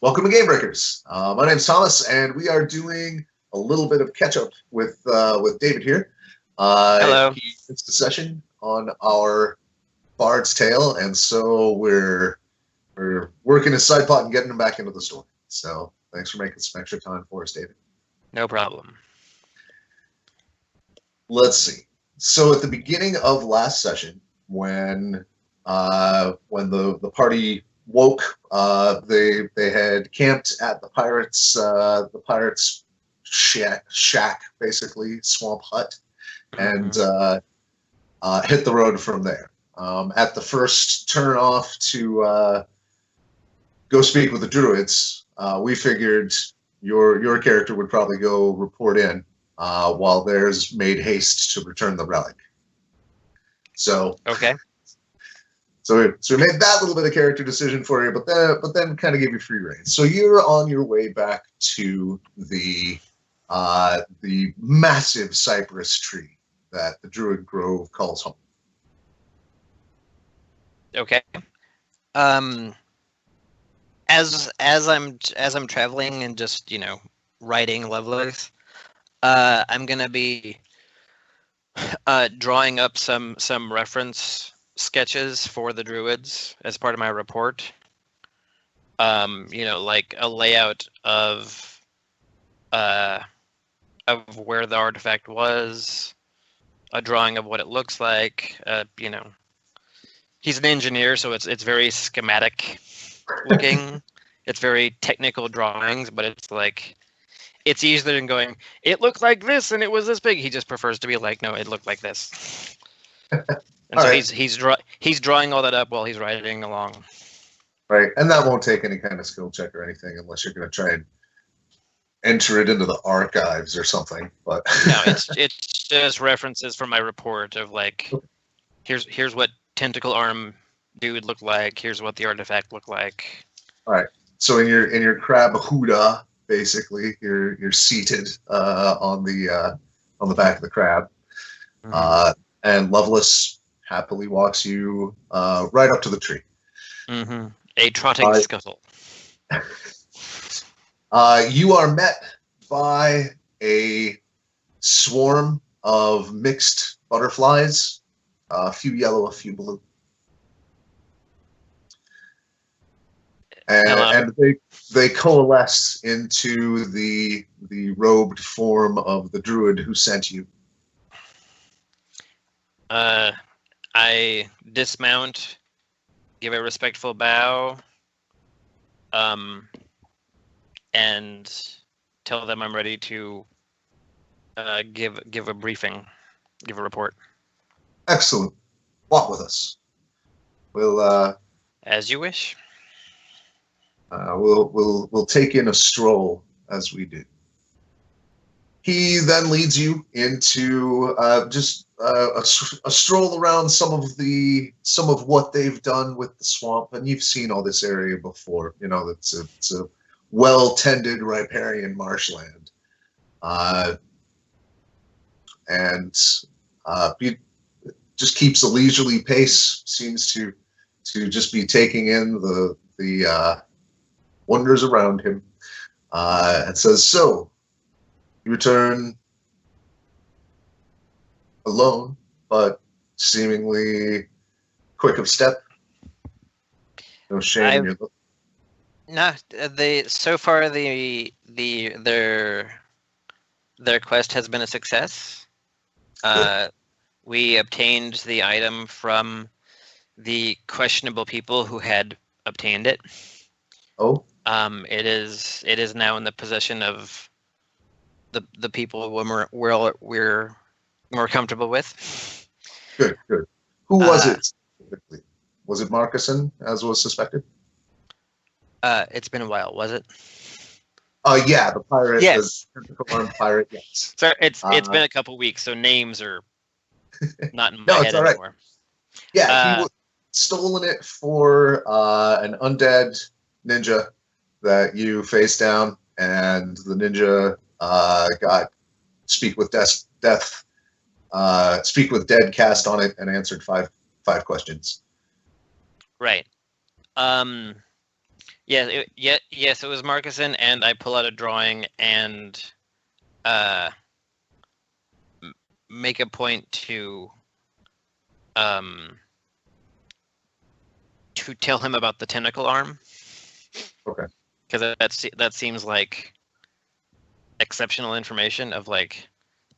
Welcome to GameBreakers. My name's Thomas, and we are doing a little bit of catch-up with David here. Hello. He missed the session on our Bard's Tale, and so we're working his side pot and getting him back into the story. So thanks for making some extra time for us, David. No problem. Let's see. So at the beginning of last session, when the party woke, they had camped at the pirates shack, basically swamp hut, and hit the road from there. At the first turn off to go speak with the druids, we figured your character would probably go report in, while theirs made haste to return the relic. So okay. So we made that little bit of character decision for you, but then kind of gave you free rein. So you're on your way back to the massive cypress tree that the Druid Grove calls home. Okay. As I'm traveling and just writing love letters, I'm gonna be drawing up some reference sketches for the druids as part of my report. Like a layout of where the artifact was, a drawing of what it looks like. He's an engineer, so it's very schematic looking. It's very technical drawings, but it's easier than going, it looked like this and it was this big. He just prefers to be like, no, it looked like this. And so right. he's drawing all that up while he's writing along. Right, and that won't take any kind of skill check or anything unless you're going to try and enter it into the archives or something. But no, it's just references from my report of like, here's what tentacle arm dude looked like. Here's what the artifact looked like. All right. So in your crab huda, basically, you're seated on the back of the crab, and Lovelace happily walks you right up to the tree. Mm-hmm. A trotting scuttle. You are met by a swarm of mixed butterflies, a few yellow, a few blue. And they coalesce into the robed form of the druid who sent you. I dismount, give a respectful bow, and tell them I'm ready to give a briefing, give a report. Excellent. Walk with us. We'll as you wish. We'll take in a stroll as we do. He then leads you into just a stroll around some of what they've done with the swamp, and you've seen all this area before. It's a well-tended riparian marshland, and he just keeps a leisurely pace. Seems to just be taking in the wonders around him, and says, "So, you return alone, but seemingly quick of step. No shame in your look." No, so far their quest has been a success. We obtained the item from the questionable people who had obtained it. Oh. It is now in the possession of the people we're more comfortable with. Good. Who was it specifically? Was it Marcuson, as was suspected? It's been a while, was it? Yeah, the pirate. Yes. The tentacle-armed pirate, yes. So it's been a couple weeks, so names are not in my head anymore. Right. Yeah, he was stolen it for an undead ninja that you faced down, and the ninja got speak with dead cast on it and answered five questions. Right. Yes, it was Marcuson, and I pull out a drawing and uh, make a point um, to tell him about the tentacle arm. Okay. Because that seems like exceptional information of like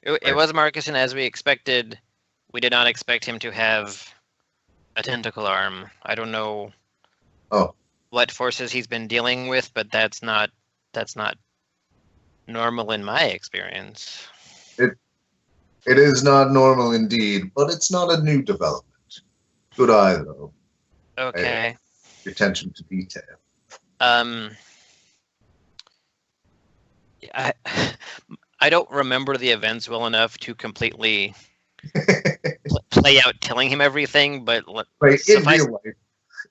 it Right. was Marcuson as we expected. We did not expect him to have a tentacle arm. I don't know Oh, what forces he's been dealing with, but that's not normal in my experience. it is not normal indeed, but it's not a new development. Good eye, though. Okay. Attention to detail. Um, I I don't remember the events well enough to completely play out telling him everything, but Right, in suffice. real life,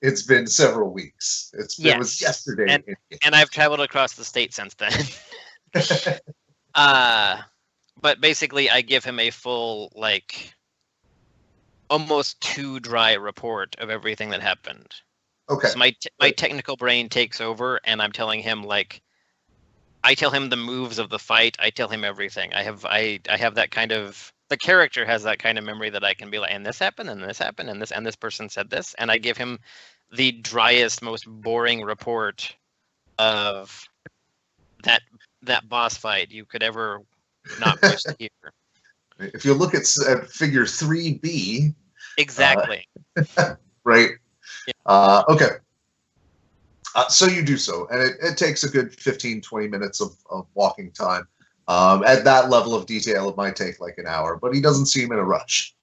it's been several weeks. It was Yes, yesterday. and I've traveled across the state since then. But basically, I give him a full, like, almost too dry report of everything that happened. Okay. So my technical brain takes over, and I'm telling him like, I tell him the moves of the fight. I tell him everything. I have that kind of, the character has that kind of memory that I can be like, and this happened, and this happened, and this person said this, and I give him the driest, most boring report of that boss fight you could ever not wish to hear. If you look at figure 3B, Exactly. right? Yeah. Okay. So you do so, and it takes a good 15, 20 minutes of walking time. At that level of detail, it might take like an hour, but he doesn't seem in a rush,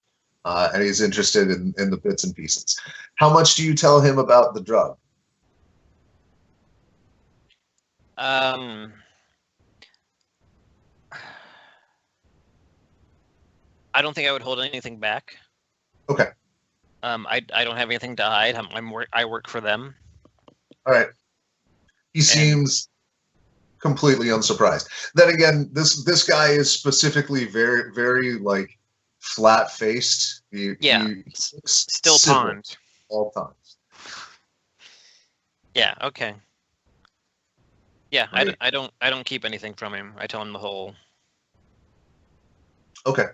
and he's interested in the bits and pieces. How much do you tell him about the drug? I don't think I would hold anything back. Okay. I don't have anything to hide. I work for them. All right. He seems completely unsurprised. Then again, this guy is specifically very, very like flat faced. He still pond all times. Yeah. Okay. Yeah. Right. I don't keep anything from him. I tell him the whole. Okay.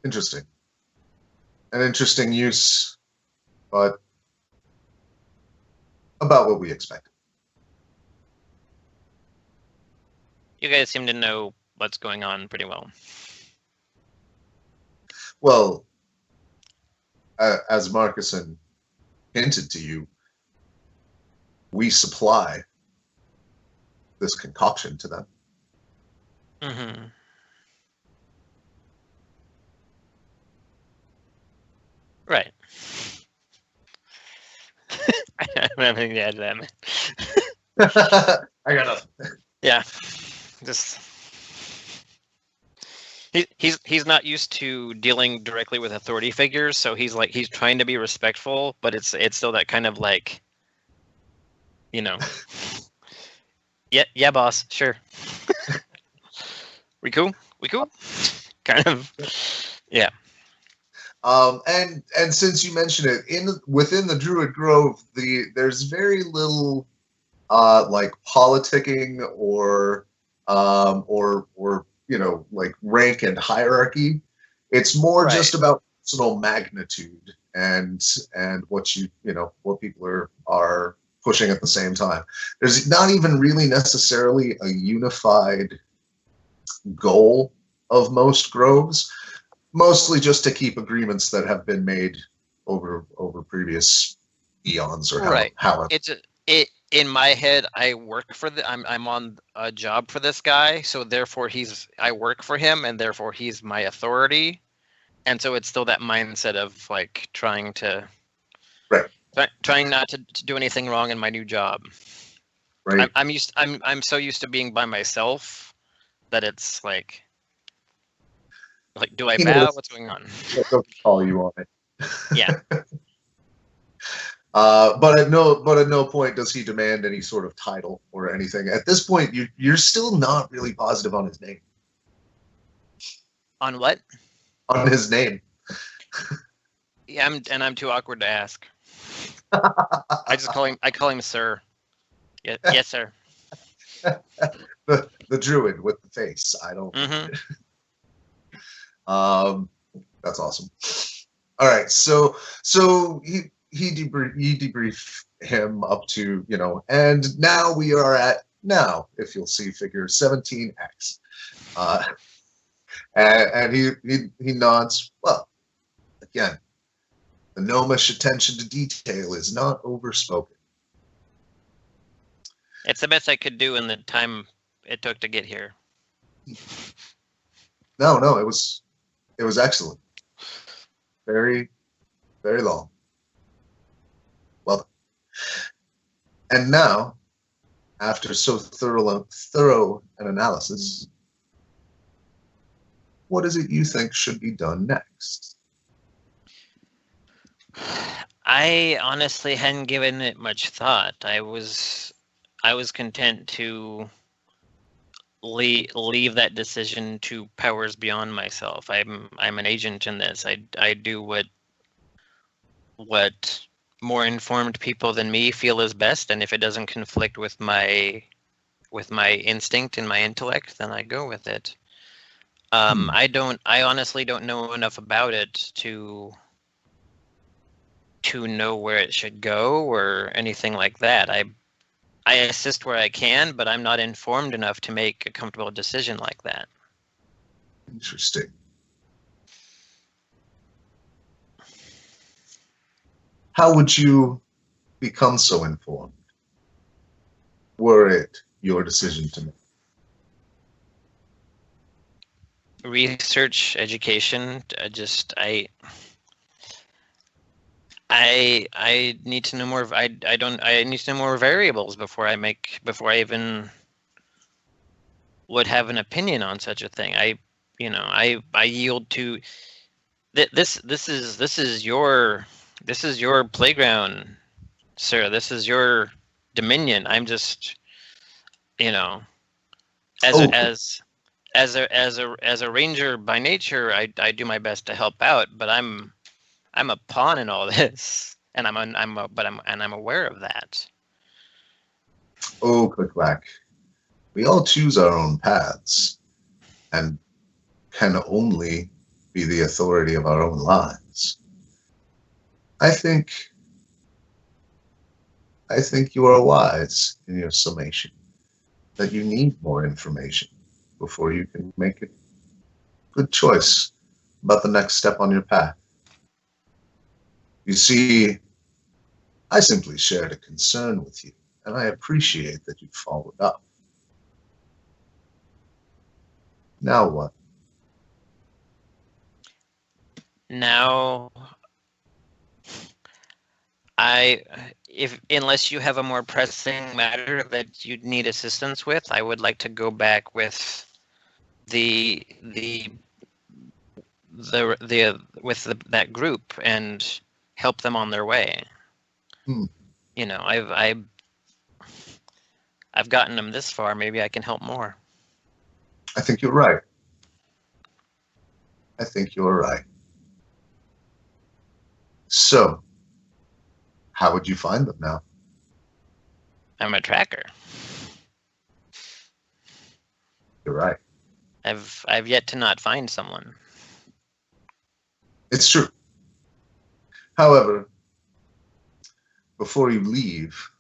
Interesting. An interesting use, but about what we expected. You guys seem to know what's going on pretty well. Well, as Marcuson hinted to you, we supply this concoction to them. Mm-hmm. Right. I don't have anything to add to that, man. I got nothing. Yeah. Just he's not used to dealing directly with authority figures, so he's trying to be respectful, but it's still that kind of like, you know. Yeah, boss, sure. We cool? Kind of. Yeah. And since you mentioned it, within the Druid Grove, there's very little like politicking or like rank and hierarchy. It's more just about personal magnitude and what what people are pushing at the same time. There's not even really necessarily a unified goal of most groves, mostly just to keep agreements that have been made over previous eons or however. In my head, I work for I'm on a job for this guy, so therefore I work for him, and therefore he's my authority, and so it's still that mindset of like trying not to do anything wrong in my new job. Right. I'm so used to being by myself that it's like do I bow? What's going on? Don't call you on it. Yeah. But at no point does he demand any sort of title or anything. At this point, you're still not really positive on his name. On what? On his name. Yeah, I'm too awkward to ask. I call him sir. Yes, sir. The druid with the face. I don't. Mm-hmm. That's awesome. All right, so you debrief him up to, and now we are at now, if you'll see figure 17x, and he nods. Well, again, the gnomish attention to detail is not overspoken. It's the best I could do in the time it took to get here. No, it was excellent. Very, very long. Well done. And now, after so thorough an analysis, what is it you think should be done next? I honestly hadn't given it much thought. I was content to leave that decision to powers beyond myself. I'm an agent in this. I do what more informed people than me feel is best, and if it doesn't conflict with my instinct and my intellect, then I go with it. I honestly don't know enough about it to know where it should go or anything like that. I assist where I can, but I'm not informed enough to make a comfortable decision like that. Interesting. How would you become so informed were it your decision to make? Research, education, I need to know more. I need to know more variables before I even would have an opinion on such a thing. I yield to this is your playground, sir. This is your dominion. I'm just, as a ranger by nature, I do my best to help out, but I'm a pawn in all this, and I'm aware of that. Oh, CliqClaq. We all choose our own paths and can only be the authority of our own lives. I think you are wise in your summation that you need more information before you can make a good choice about the next step on your path. You see, I simply shared a concern with you, and I appreciate that you followed up. Now what? Now, unless you have a more pressing matter that you'd need assistance with, I would like to go back with that group and help them on their way. I've gotten them this far. Maybe I can help more. I think you're right. So, how would you find them now? I'm a tracker. You're right. I've yet to not find someone. It's true. However, before you leave,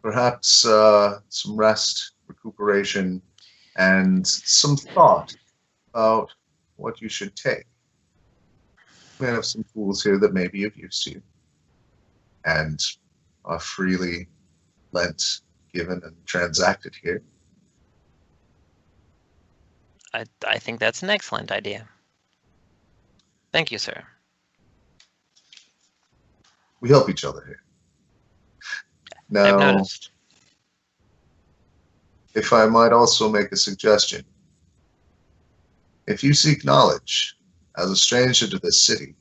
perhaps some rest, recuperation, and some thought about what you should take. We have some tools here that may be of use to you and are freely lent, given, and transacted here. I think that's an excellent idea. Thank you, sir. We help each other here. Now, I've noticed. If I might also make a suggestion, if you seek knowledge as a stranger to this city,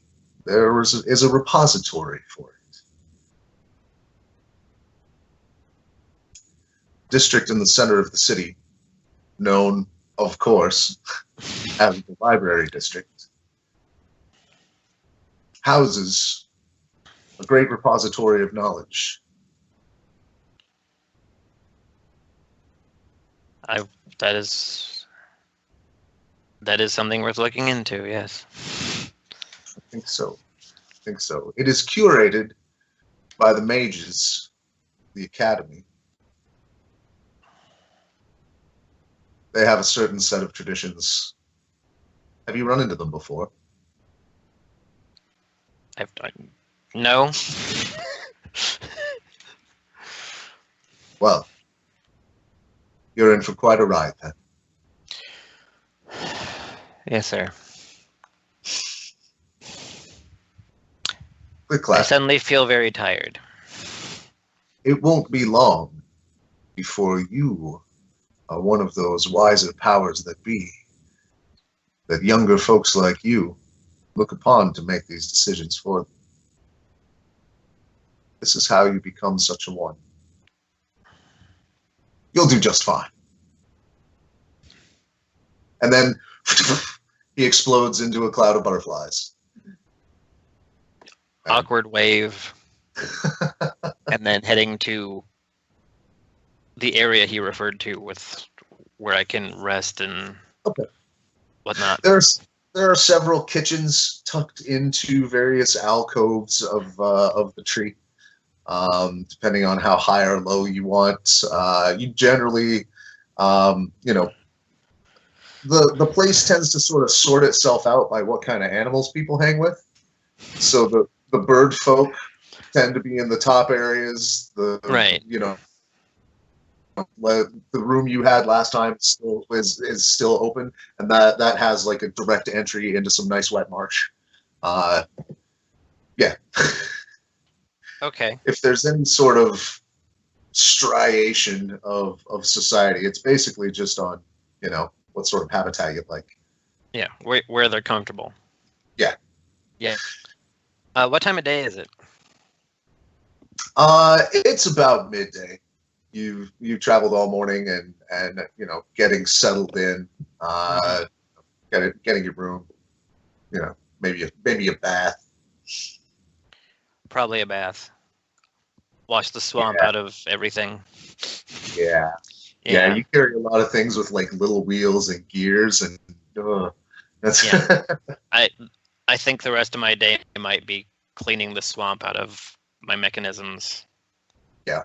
there is a repository for it. District in the center of the city, known, of course, as the library district, houses a great repository of knowledge. That is something worth looking into. Yes. I think so. It is curated by the mages, the academy. They have a certain set of traditions. Have you run into them before? I've done. No. Well, you're in for quite a ride then. Yes, sir. I CliqClaq. suddenly feel very tired. It won't be long before you are one of those wiser powers that be, that younger folks like you look upon to make these decisions for them. This is how you become such a one. You'll do just fine. And then he explodes into a cloud of butterflies. Awkward wave. And then heading to the area he referred to with where I can rest and whatnot. There are several kitchens tucked into various alcoves of the tree. Depending on how high or low you want. You generally, the place tends to sort of sort itself out by what kind of animals people hang with. So the bird folk tend to be in the top areas. Right. The room you had last time is still open, and that has like a direct entry into some nice wet marsh. Yeah. Okay. If there's any sort of striation of society, it's basically just on, what sort of habitat you'd like. Yeah, where they're comfortable. Yeah. Yeah. What time of day is it? It's about midday. You traveled all morning and getting settled in, getting your room, maybe a bath. Probably a bath. Wash the swamp out of everything. Yeah. Yeah, you carry a lot of things with like little wheels and gears, and that's. Yeah. I think the rest of my day might be cleaning the swamp out of my mechanisms. Yeah,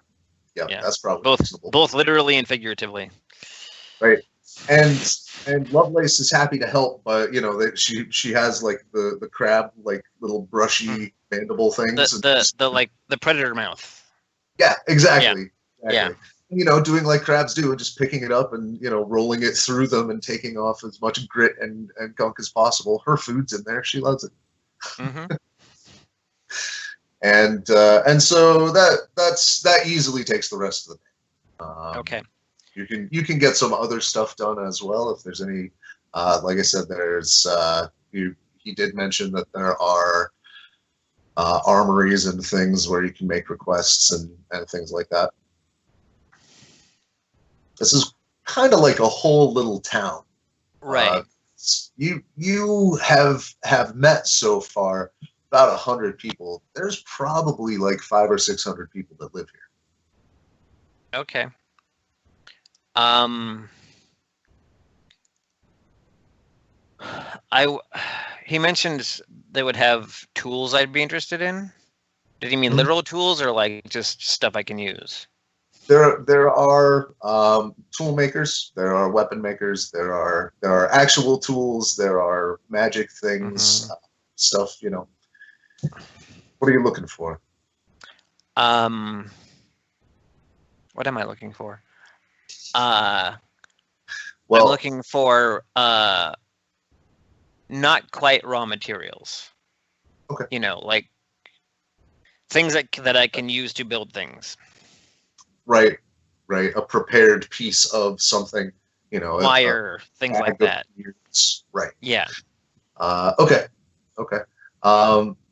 that's probably reasonable. Both literally and figuratively. Right, and Lovelace is happy to help, but she has like the crab like little brushy mandible things. The predator mouth. Yeah, exactly. Yeah. Doing like crabs do, and just picking it up and rolling it through them and taking off as much grit and gunk as possible. Her food's in there; she loves it. Mm-hmm. and so that easily takes the rest of the day. Okay. You can get some other stuff done as well if there's any. Like I said, there's he did mention that there are armories and things where you can make requests and things like that. This is kind of like a whole little town. Right. You have met so far about 100 people. There's probably like 500 or 600 people that live here. Okay. He mentioned they would have tools I'd be interested in. Did he mean literal tools or like just stuff I can use? There are tool makers, there are weapon makers, there are actual tools, there are magic things, stuff. What are you looking for? What am I looking for? I'm looking for not quite raw materials. Okay. Like things that I can use to build things. Right. A prepared piece of something, wire, things like that. Right. Yeah. Okay.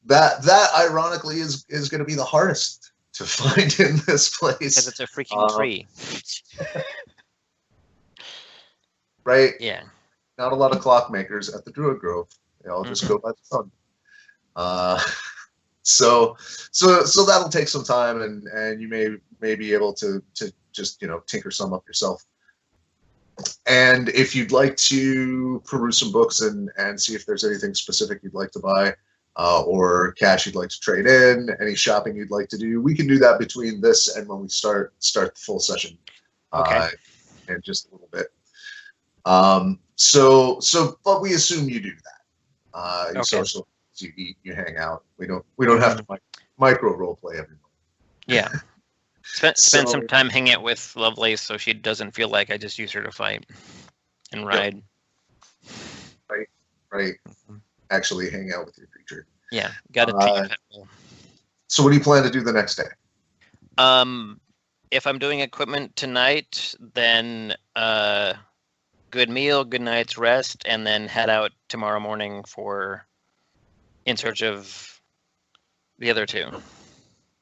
That ironically is going to be the hardest to find in this place because it's a freaking tree. Right. Yeah. Not a lot of clockmakers at the Druid Grove. They all just go by the sun. So that'll take some time, and you may be able to just tinker some up yourself. And if you'd like to peruse some books and see if there's anything specific you'd like to buy, or cash you'd like to trade in, any shopping you'd like to do, we can do that between this and when we start the full session. Okay. In just a little bit. But we assume you do that. You Okay. social, you eat, you hang out. We don't have to micro role play everyone. Yeah. Spend some time hanging out with Lovelace so she doesn't feel like I just use her to fight and ride. Right. Actually hang out with your creature. Yeah, got to treat your pet well. So what do you plan to do the next day? If I'm doing equipment tonight, then good meal, good night's rest, and then head out tomorrow morning in search of the other two.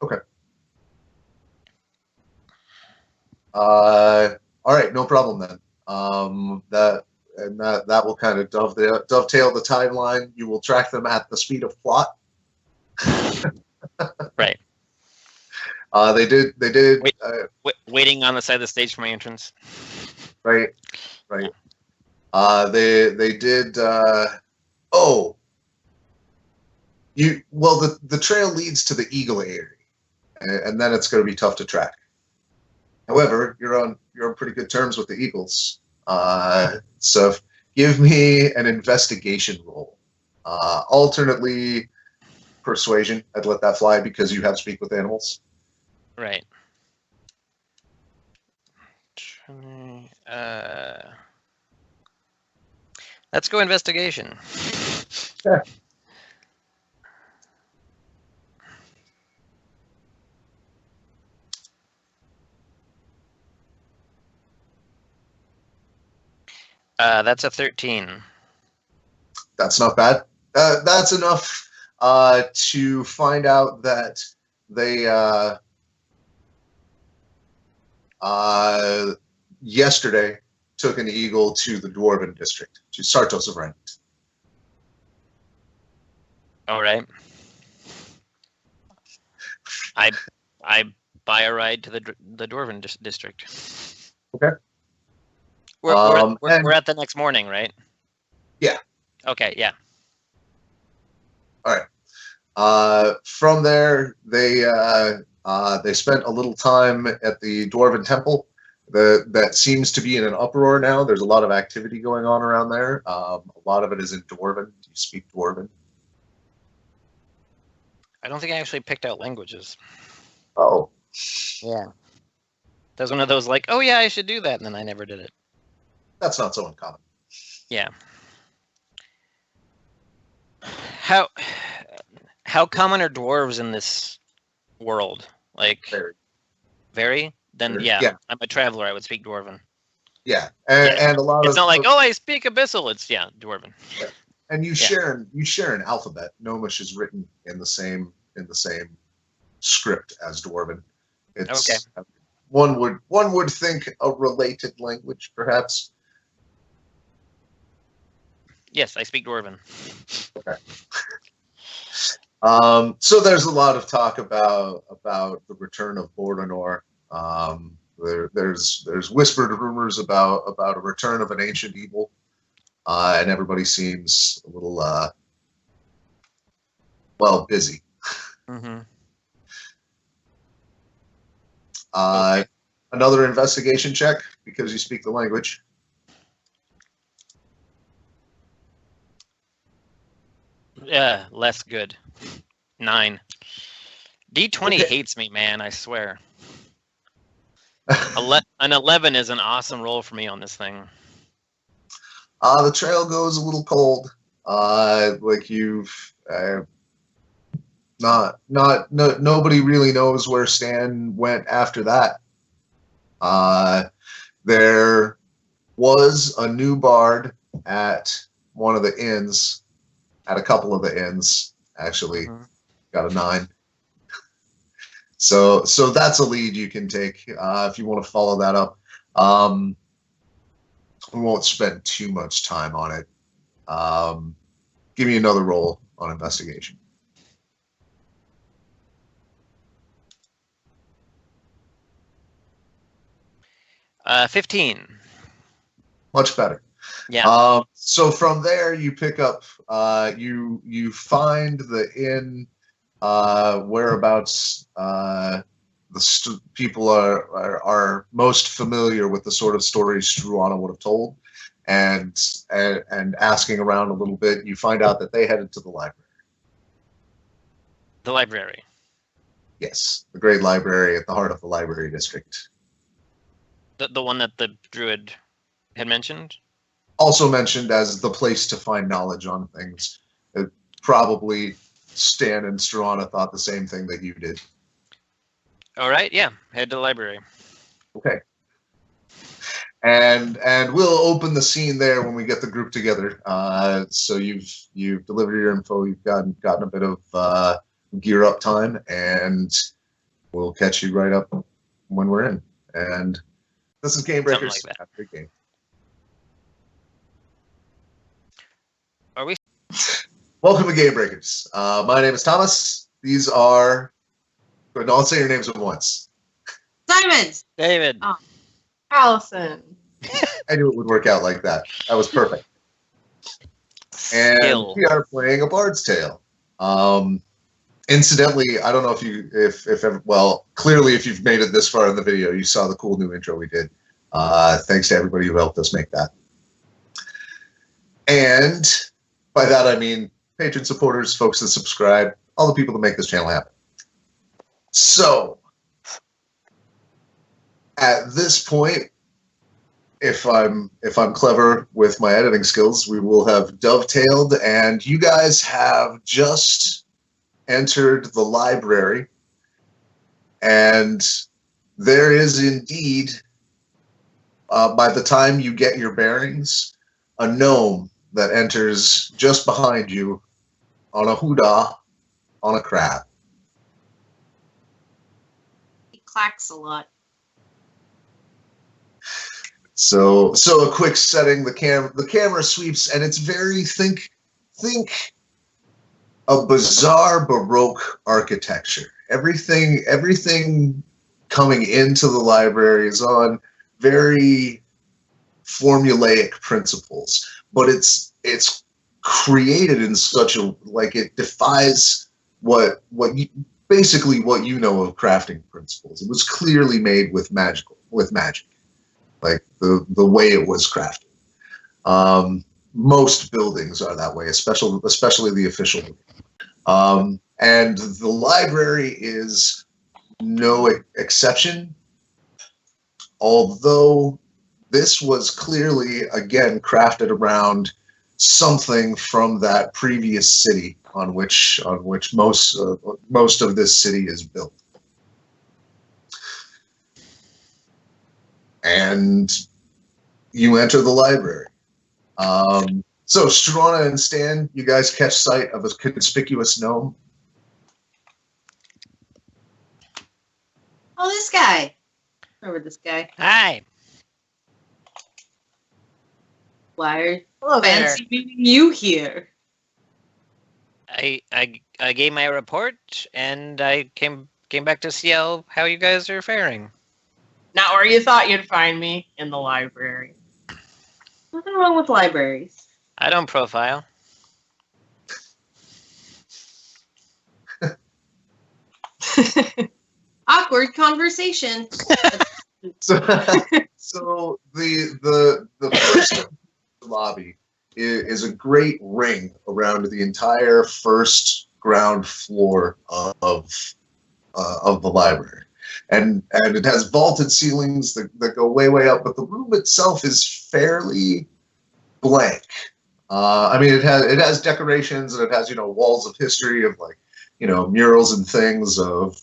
Okay. All right, no problem then. That will kind of dovetail the timeline. You will track them at the speed of plot. Right. They did. Waiting on the side of the stage for my entrance. Right. They did. The trail leads to the Eagle area, and then it's going to be tough to track. However, you're on pretty good terms with the Eagles. So give me an investigation roll. Alternately, persuasion. I'd let that fly because you have speak with animals. Right. Let's go investigation. Yeah. That's a 13. That's not bad. That's enough to find out that they yesterday took an eagle to the Dwarven district, to Sartos of Rent. All right. I buy a ride to the Dwarven district. Okay. We're at the next morning, right? Yeah. Okay, yeah. All right. From there, they spent a little time at the Dwarven Temple. That seems to be in an uproar now. There's a lot of activity going on around there. A lot of it is in Dwarven. Do you speak Dwarven? I don't think I actually picked out languages. Oh. Yeah. That was one of those like, oh yeah, I should do that, and then I never did it. That's not so uncommon. Yeah. How common are dwarves in this world? Like very? Then yeah, I'm a traveler. I would speak Dwarven. Yeah, and a lot it's not like I speak Abyssal. It's Dwarven. Yeah. And you share an alphabet. Gnomish is written in the same script as Dwarven. It's okay. One would think a related language, perhaps. Yes, I speak Dwarven. Okay. So there's a lot of talk about the return of Bordenor. There's whispered rumors about a return of an ancient evil, and everybody seems a little busy. Mm-hmm. Okay. Another investigation check because you speak the language. Yeah, less good. 9. D20 hates me, man. I swear. An 11 is an awesome roll for me on this thing. The trail goes a little cold. Nobody really knows where Stan went after that. There was a new bard at one of the inns, at a couple of the inns, actually. Mm-hmm. Got a 9. So that's a lead you can take if you want to follow that up. We won't spend too much time on it. Give me another roll on investigation. 15. Much better. Yeah. So from there, you pick up. You find the inn whereabouts people are most familiar with the sort of stories Struana would have told, and asking around a little bit, you find out that they headed to the library. The library. Yes, the great library at the heart of the library district. The one that the druid had mentioned? Also mentioned as the place to find knowledge on things. Probably Stan and Struana thought the same thing that you did. All right, yeah. Head to the library. Okay. And we'll open the scene there when we get the group together. So you've delivered your info. You've gotten a bit of gear up time, and we'll catch you right up when we're in. And this is GameBreakers. Something like that. Have a good game. Are we? Welcome to GameBreakers. My name is Thomas. These are. Don't say your names at once. Simon. David. Oh. Allison. I knew it would work out like that. That was perfect. And Skill. we are playing A Bard's Tale. Incidentally, I don't know if ever, well, clearly if you've made it this far in the video, you saw the cool new intro we did. Thanks to everybody who helped us make that. And by that I mean patron supporters, folks that subscribe, all the people that make this channel happen. So, at this point, if I'm clever with my editing skills, we will have dovetailed, and you guys have just entered the library, and there is indeed, by the time you get your bearings, a gnome that enters just behind you on a hoodah on a crab. He clacks a lot. So a quick setting. The camera sweeps, and it's very think a bizarre Baroque architecture. Everything coming into the library is on very formulaic principles, but it's created in such a, like, it defies basically what you know of crafting principles. It was clearly made with magic, like the way it was crafted. Most buildings are that way, especially the official. And the library is no exception, although this was clearly, again, crafted around something from that previous city on which most of this city is built. And you enter the library. So Struana and Stan, you guys catch sight of a conspicuous gnome. Oh, this guy. Remember this guy? Hi. Why? Hello there. Fancy meeting you here. I gave my report, and I came back to see how you guys are faring. Not where you thought you'd find me, in the library. Nothing wrong with libraries. I don't profile. Awkward conversation. So the first lobby is a great ring around the entire first ground floor of the library, and it has vaulted ceilings that go way up, but the room itself is fairly blank. I mean, it has decorations, and it has, walls of history of, like, murals and things of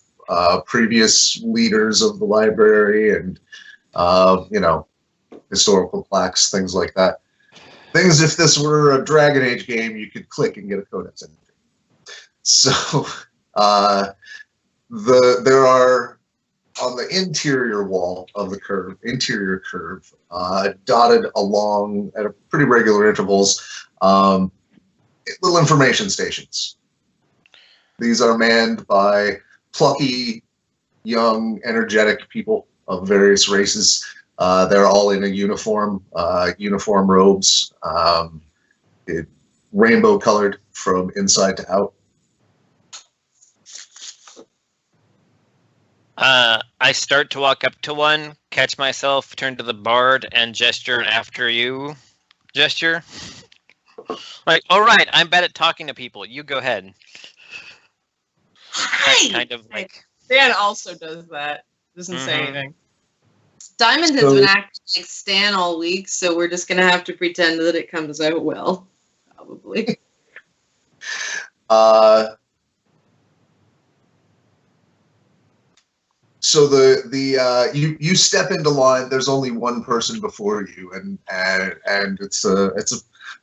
previous leaders of the library, and historical plaques, things like that. Things, if this were a Dragon Age game, you could click and get a codex entry. So there are, on the interior wall of the interior curve, dotted along at a pretty regular intervals, little information stations. These are manned by plucky, young, energetic people of various races. They're all in a uniform robes, rainbow colored from inside to out. I start to walk up to one, catch myself, turn to the bard, and gesture after you. Gesture. Like, all right, I'm bad at talking to people. You go ahead. Hi! Kind of like. Dan also does that. Doesn't say Mhm. anything. Diamond has So- been acting like Stan all week, so we're just gonna have to pretend that it comes out well. Probably. So you step into line. There's only one person before you, and it's a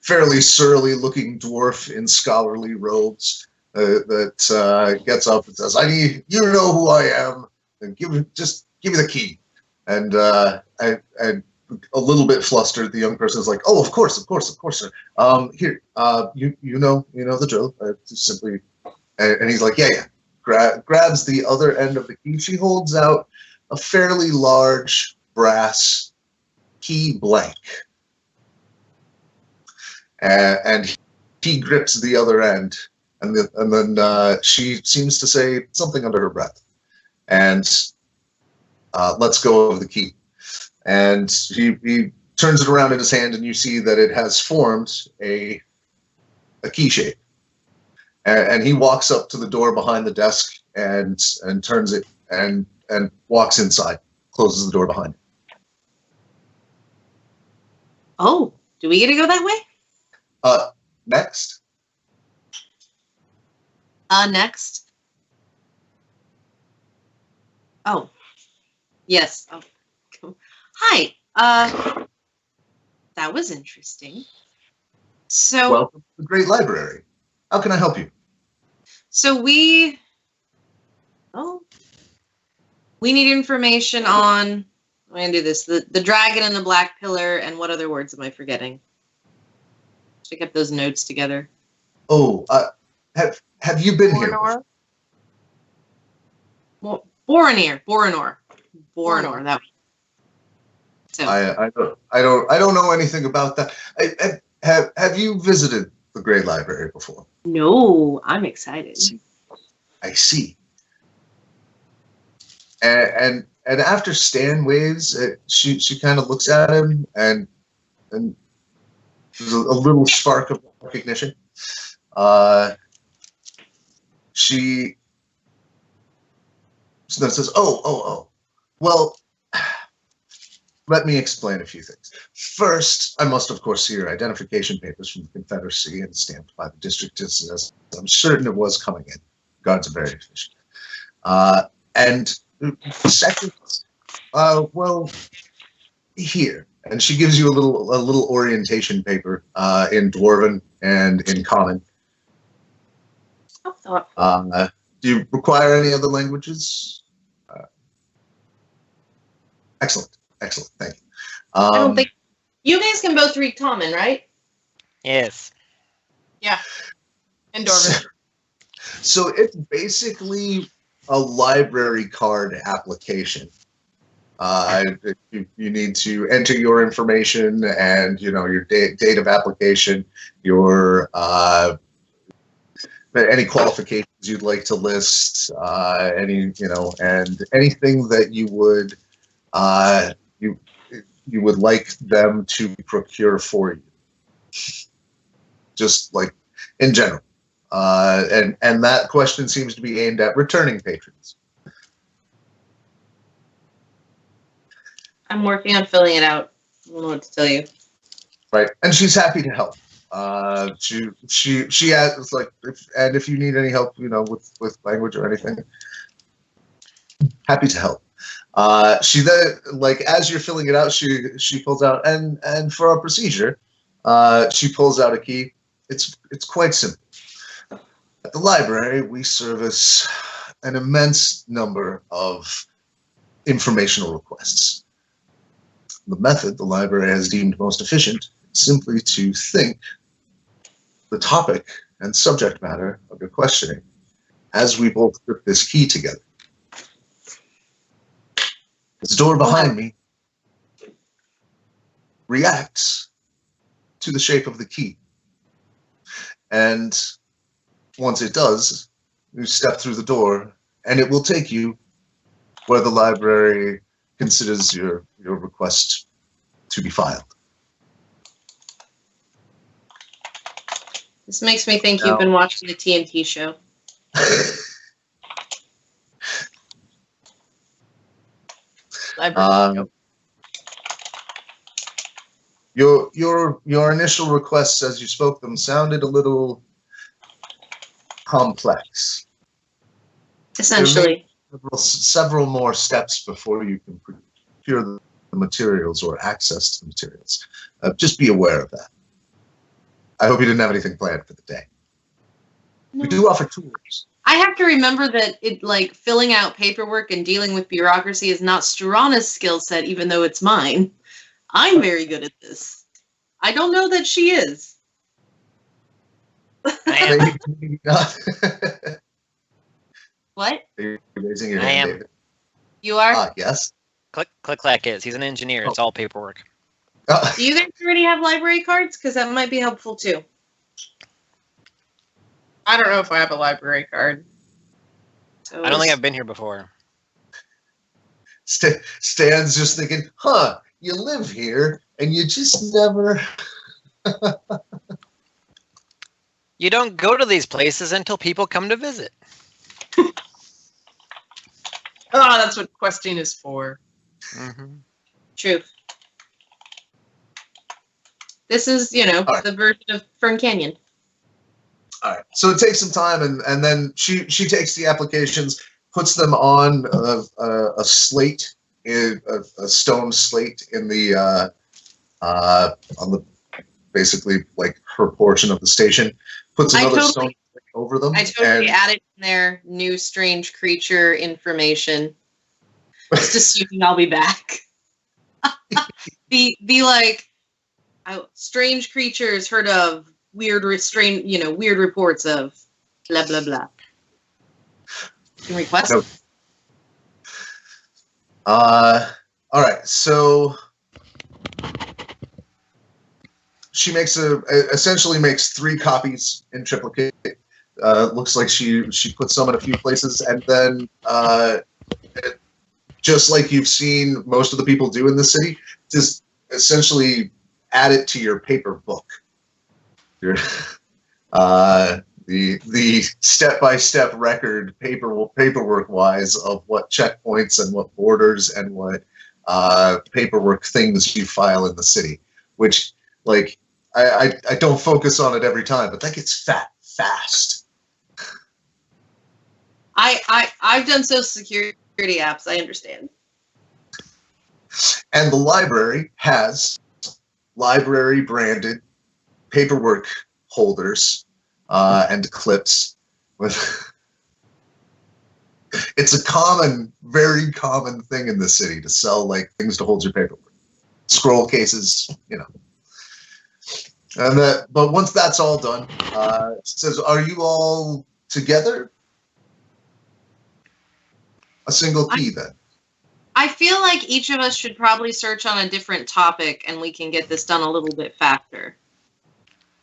fairly surly looking dwarf in scholarly robes that gets up and says, "I need you to know who I am, and give me the key." And I a little bit flustered. The young person is like, "Oh, of course, sir. Here, you know the drill. Just simply," and he's like, "Yeah." Grabs the other end of the key. She holds out a fairly large brass key blank, and he grips the other end, and then she seems to say something under her breath, and lets go of the key, and he turns it around in his hand, and you see that it has formed a key shape. And he walks up to the door behind the desk and turns it and walks inside, closes the door behind him. Oh, do we get to go that way? Next. Next. Oh. Yes. Oh. Hi. That was interesting. So Welcome to the Great Library. How can I help you? we need information on, I'm going to do this, the dragon and the black pillar, and what other words am I forgetting? I kept those notes together. Oh, have you been here? Boronor? Boronor, that one. So, I don't know anything about that. Have you visited the Great Library before? no, I'm excited. I see. And after Stan waves, she kind of looks at him, and there's a little spark of recognition. She then says, "Oh. Well, let me explain a few things. First, I must, of course, see your identification papers from the Confederacy and stamped by the district, as I'm certain it was coming in. Guards are very efficient. And second, well, here." And she gives you a little orientation paper in Dwarven and in Common. Do you require any other languages? Excellent. Thank you. I don't think you guys can both read Common, right? Yes. Yeah. And Dwarven. So it's basically a library card application. You need to enter your information and your date of application, your any qualifications you'd like to list, and anything that you would you would like them to procure for you, just like in general. And that question seems to be aimed at returning patrons. I'm working on filling it out. I don't know what to tell you. Right, and she's happy to help. She asks if you need any help, with language or anything, happy to help. She then, as you're filling it out, she pulls out and for our procedure, she pulls out a key. It's quite simple. At the library, we service an immense number of informational requests. The method the library has deemed most efficient is simply to think the topic and subject matter of your questioning as we both grip this key together. This door behind me reacts to the shape of the key. And once it does, you step through the door, and it will take you where the library considers your request to be filed. This makes me think you've been watching the TNT show. Your initial requests as you spoke them sounded a little complex. Essentially. Several more steps before you can procure the materials or access to the materials. Just be aware of that. I hope you didn't have anything planned for the day. No. We do offer tours. I have to remember that filling out paperwork and dealing with bureaucracy is not Struana's skill set, even though it's mine. I'm very good at this. I don't know that she is. Maybe not. What? Are you raising your I hand, am. David? You are? Yes. CliqClaq is. He's an engineer. It's all paperwork. Do you guys already have library cards? Because that might be helpful too. I don't know if I have a library card. So I don't think I've been here before. Stan's just thinking, you live here and you just never... You don't go to these places until people come to visit. Oh, that's what questing is for. Mm-hmm. True. This is, right. the version of Fern Canyon. All right. So it takes some time, and then she takes the applications, puts them on a slate, a stone slate in the on the basically like her portion of the station. Puts another stone slate over them. I totally added in there new strange creature information. Just assuming I'll be back. Be like, strange creatures heard of, weird reports of, blah blah blah. You can request. Nope. All right. So she essentially makes 3 copies in triplicate. Looks like she puts some in a few places, and then just like you've seen most of the people do in the city, just essentially add it to your paper book. The step-by-step record paperwork wise of what checkpoints and what borders and what paperwork things you file in the city, which like I don't focus on it every time, but that gets fast. I've done social security apps. I understand. And the library has library branded paperwork holders and clips with. It's a very common thing in the city to sell like things to hold your paperwork, scroll cases, And but once that's all done, it says, "Are you all together?" A single key, then. I feel like each of us should probably search on a different topic, and we can get this done a little bit faster.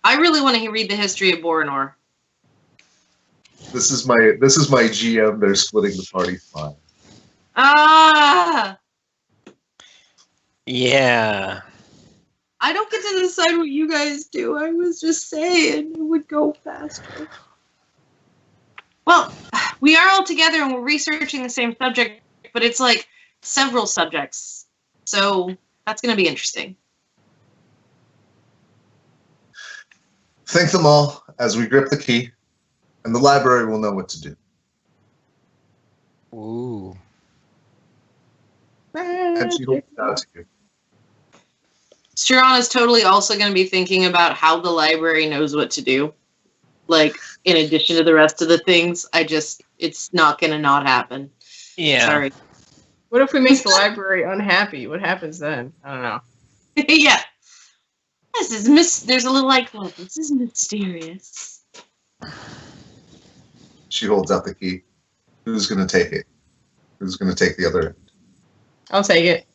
I really want to read the history of Boronor. This is my GM. They're splitting the party 5. Ah! Yeah. I don't get to decide what you guys do. I was just saying it would go faster. Well, we are all together and we're researching the same subject, but it's like several subjects. So that's going to be interesting. Thank them all as we grip the key, and the library will know what to do. Ooh. And she holds it out to you. Struana is totally also going to be thinking about how the library knows what to do. Like, in addition to the rest of the things, it's not going to not happen. Yeah. Sorry. What if we make the library unhappy? What happens then? I don't know. Yeah. This is there's a little like, oh, this is mysterious. She holds out the key. Who's going to take it? Who's going to take the other end? I'll take it.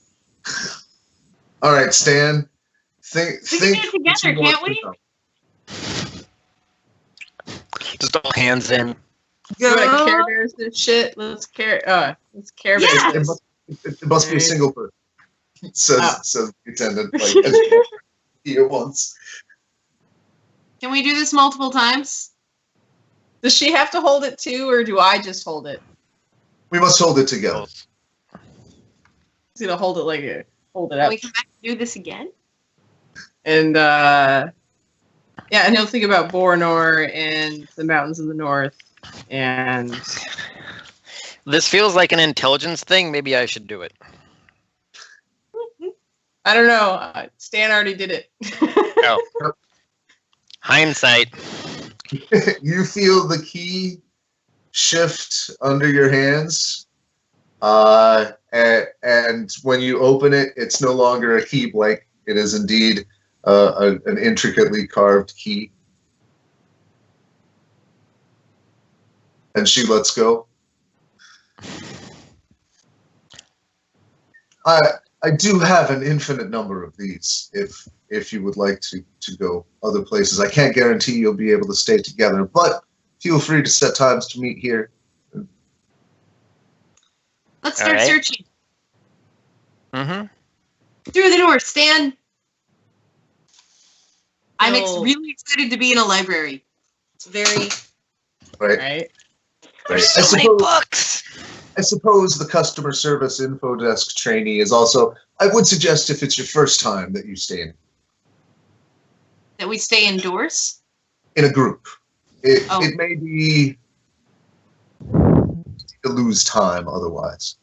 All right, Stan, Think. We can do it what you together, want can't we? to know. Just all hands in. You want to Care Bears this shit? Let's Care Bears Yeah. this. It must be a Alright. single person. Says Oh. says the attendant like as you here once. Can we do this multiple times? Does she have to hold it too, or do I just hold it? We must hold it together. He's gonna hold it hold it Can up, we come back and do this again? and yeah, and he'll think about Boronor and the mountains in the north, and This feels like an intelligence thing. Maybe I should do it. I don't know. Stan already did it. Oh. Hindsight. You feel the key shift under your hands, and when you open it, it's no longer a key blank. It is indeed an intricately carved key. And she lets go. I do have an infinite number of these if you would like to go other places. I can't guarantee you'll be able to stay together, but feel free to set times to meet here. Let's start Alright. searching. Mm-hmm. Through the door, Stan. I'm No. really excited to be in a library. It's very. Right? Right? Right. So many books. I suppose the customer service info desk trainee is also. I would suggest if it's your first time that you stay That we stay indoors. in a group. Oh. It may be to lose time otherwise.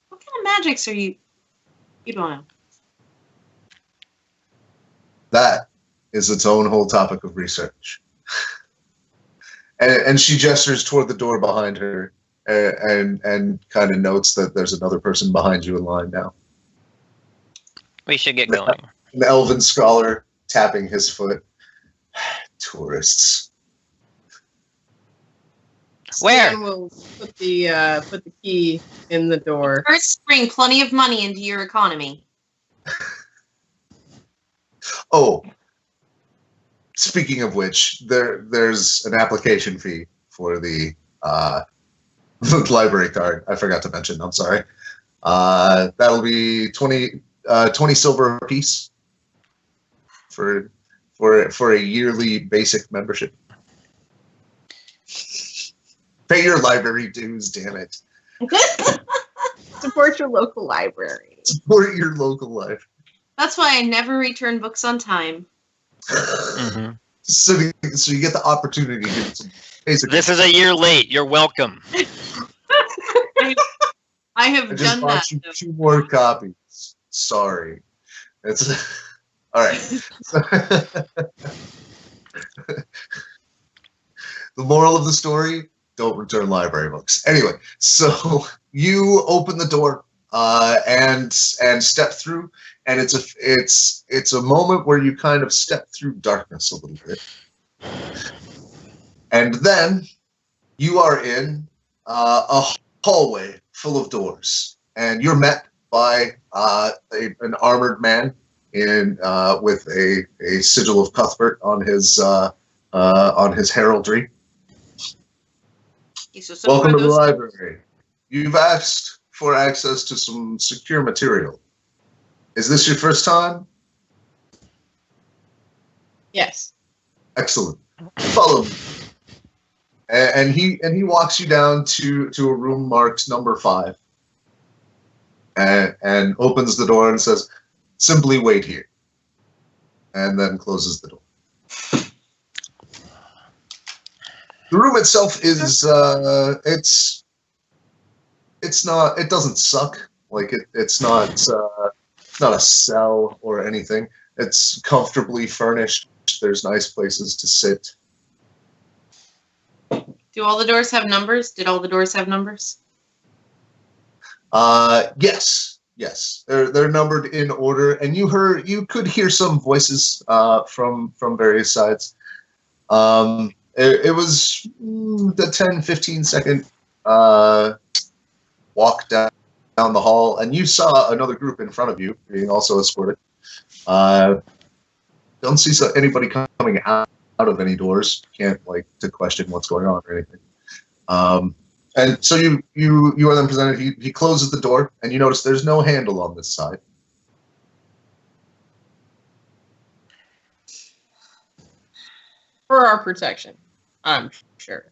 What kind of magics are you? You don't know. That is its own whole topic of research. And she gestures toward the door behind her and kind of notes that there's another person behind you in line now. We should get going. An elven scholar tapping his foot. Tourists. Where? Stan will put the key in the door. First, bring plenty of money into your economy. Oh, speaking of which, there's an application fee for the library card. I forgot to mention. I'm sorry. That'll be 20 silver a piece for a yearly basic membership. Pay your library dues, damn it. Support your local library. Support your local library. That's why I never return books on time. Mm-hmm. So you get the opportunity to get some basic. This is a year late. You're welcome. I have I just done bought that. you though. 2 more copies. Sorry. It's all right. The moral of the story: don't return library books. Anyway, so you open the door and step through, and it's a moment where you kind of step through darkness a little bit, and then you are in a hallway full of doors, and you're met by an armored man in with a sigil of Cuthbert on his heraldry. Welcome to the library. You've asked for access to some secure material. Is this your first time? Yes. Excellent. Follow me. And he walks you down to a room marked number 5. And opens the door and says, "Simply wait here." And then closes the door. The room itself is it doesn't suck. Like it's not a cell or anything. It's comfortably furnished. There's nice places to sit. Do all the doors have numbers? Did all the doors have numbers? Yes. They're numbered in order, and you could hear some voices from various sides. It was the 10-15 second walk down down the hall, and you saw another group in front of you being also escorted. Don't see anybody coming out of any doors. Can't to question what's going on or anything. And so you are then presented. He closes the door, and you notice there's no handle on this side. For our protection, I'm sure.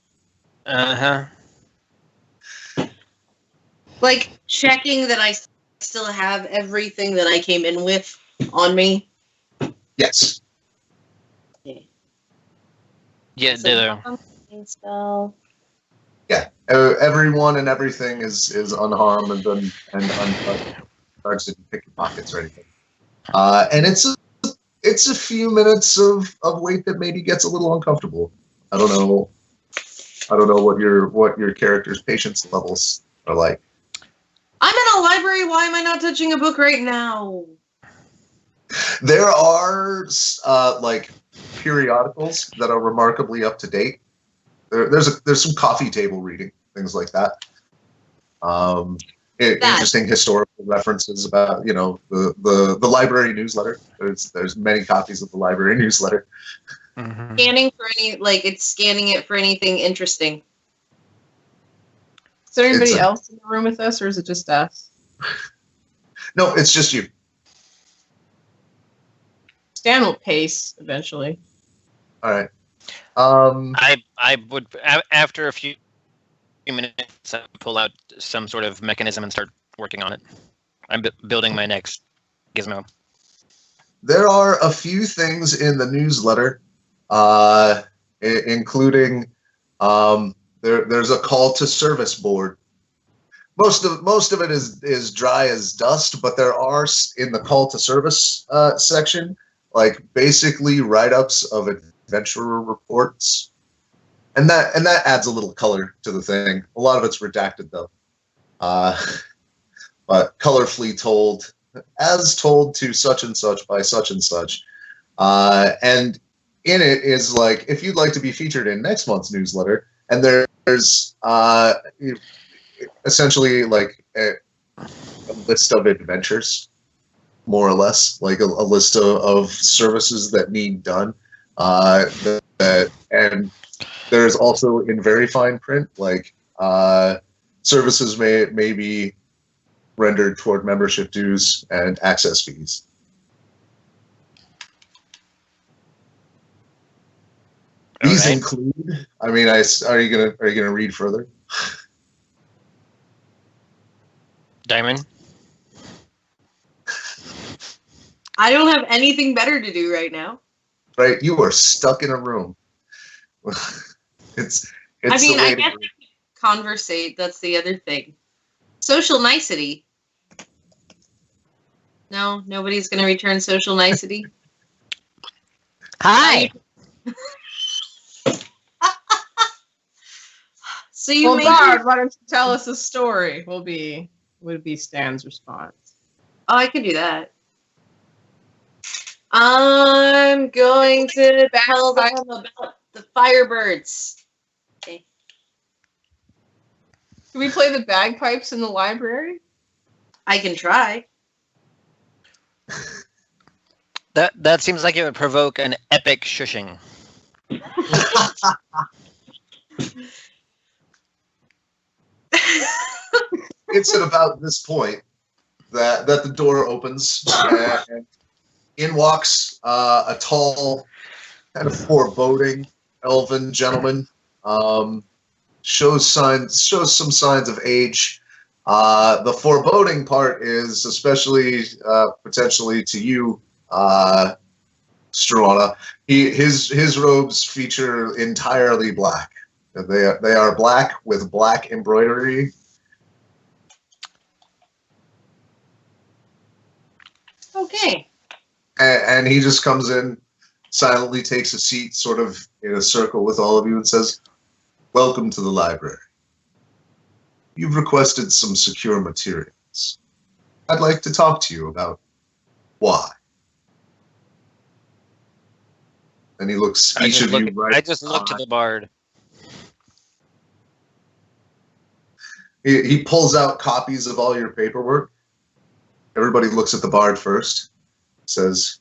Uh-huh. Checking that I still have everything that I came in with on me. Yes. Yeah, ditto. Spell. Yeah. Everyone and everything is unharmed and untouched. Guards didn't pick your pockets or anything. And it's a few minutes of wait that maybe gets a little uncomfortable. I don't know what your character's patience levels are like. I'm in a library. Why am I not touching a book right now? There are periodicals that are remarkably up to date. There's some coffee table reading, things like that. Interesting historical references about the library newsletter. There's many copies of the library newsletter. Mm-hmm. Scanning for it's scanning it for anything interesting. Is there anybody else in the room with us, or is it just us? No, it's just you. Stan will pace eventually. All right. I would after a few minutes pull out some sort of mechanism and start working on it. I'm building my next gizmo. There are a few things in the newsletter, including there's a call to service board. Most of it is dry as dust, but there are in the call to service section basically write-ups of adventurer reports, and that adds a little color to the thing. A lot of it's redacted though, but colorfully told, as told to such and such by such and such, and in it is if you'd like to be featured in next month's newsletter, and there's essentially a list of adventures, more or less, a list of services that need done. And there's also in very fine print, services may be rendered toward membership dues and access fees. These include. I mean, are you gonna read further? Diamond? I don't have anything better to do right now. Right, you are stuck in a room. It's I mean, I guess we could conversate. That's the other thing. Social nicety. No, nobody's going to return social nicety. Hi. So you Well, made Bard, why don't you tell us a story? Would be Stan's response. Oh, I can do that. I'm going to tell them about the Firebirds. Okay. Can we play the bagpipes in the library? I can try. That seems like it would provoke an epic shushing. It's at about this point that the door opens and in walks a tall, kind of foreboding elven gentleman. Shows some signs of age. The foreboding part is especially potentially to you, Struana. His robes feature entirely black. They are black with black embroidery. Okay. And he just comes in, silently takes a seat, sort of in a circle with all of you, and says, "Welcome to the library. You've requested some secure materials. I'd like to talk to you about why." And he looks each of you right. I just look to the bard. He pulls out copies of all your paperwork. Everybody looks at the bard first. Says,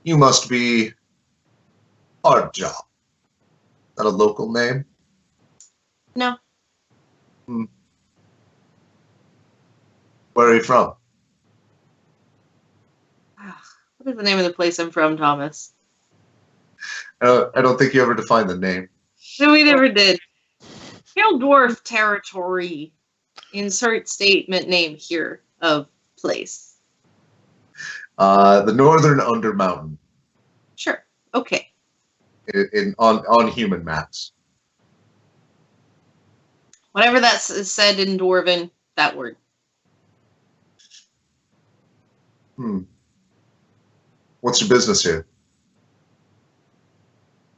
"You must be Hardjaw. Is that a local name?" No. Where are you from? What is the name of the place I'm from, Thomas? I don't think you ever defined the name. No, we never did. Hill Dwarf territory. Insert statement name here of place. The Northern Undermountain Sure. Okay. on human maps. Whatever is said in Dwarven, that word. What's your business here?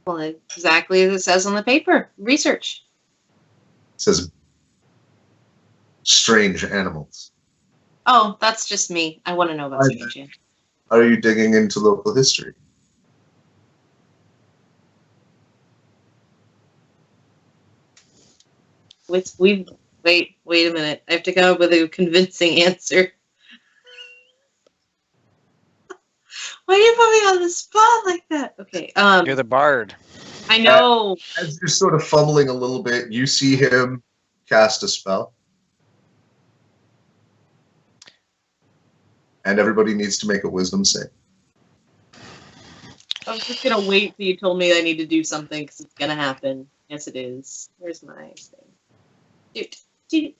Well, exactly as it says on the paper. Research. It says strange animals. Oh, that's just me. I want to know about strange animals. Are you digging into local history? Wait a minute. I have to come up with a convincing answer. Why do you put me on the spot like that? Okay. You're the bard. I know. As you're sort of fumbling a little bit, you see him cast a spell. And everybody needs to make a wisdom save. I was just gonna wait till you told me I need to do something because it's gonna happen. Yes, it is. Where's my thing? Dude.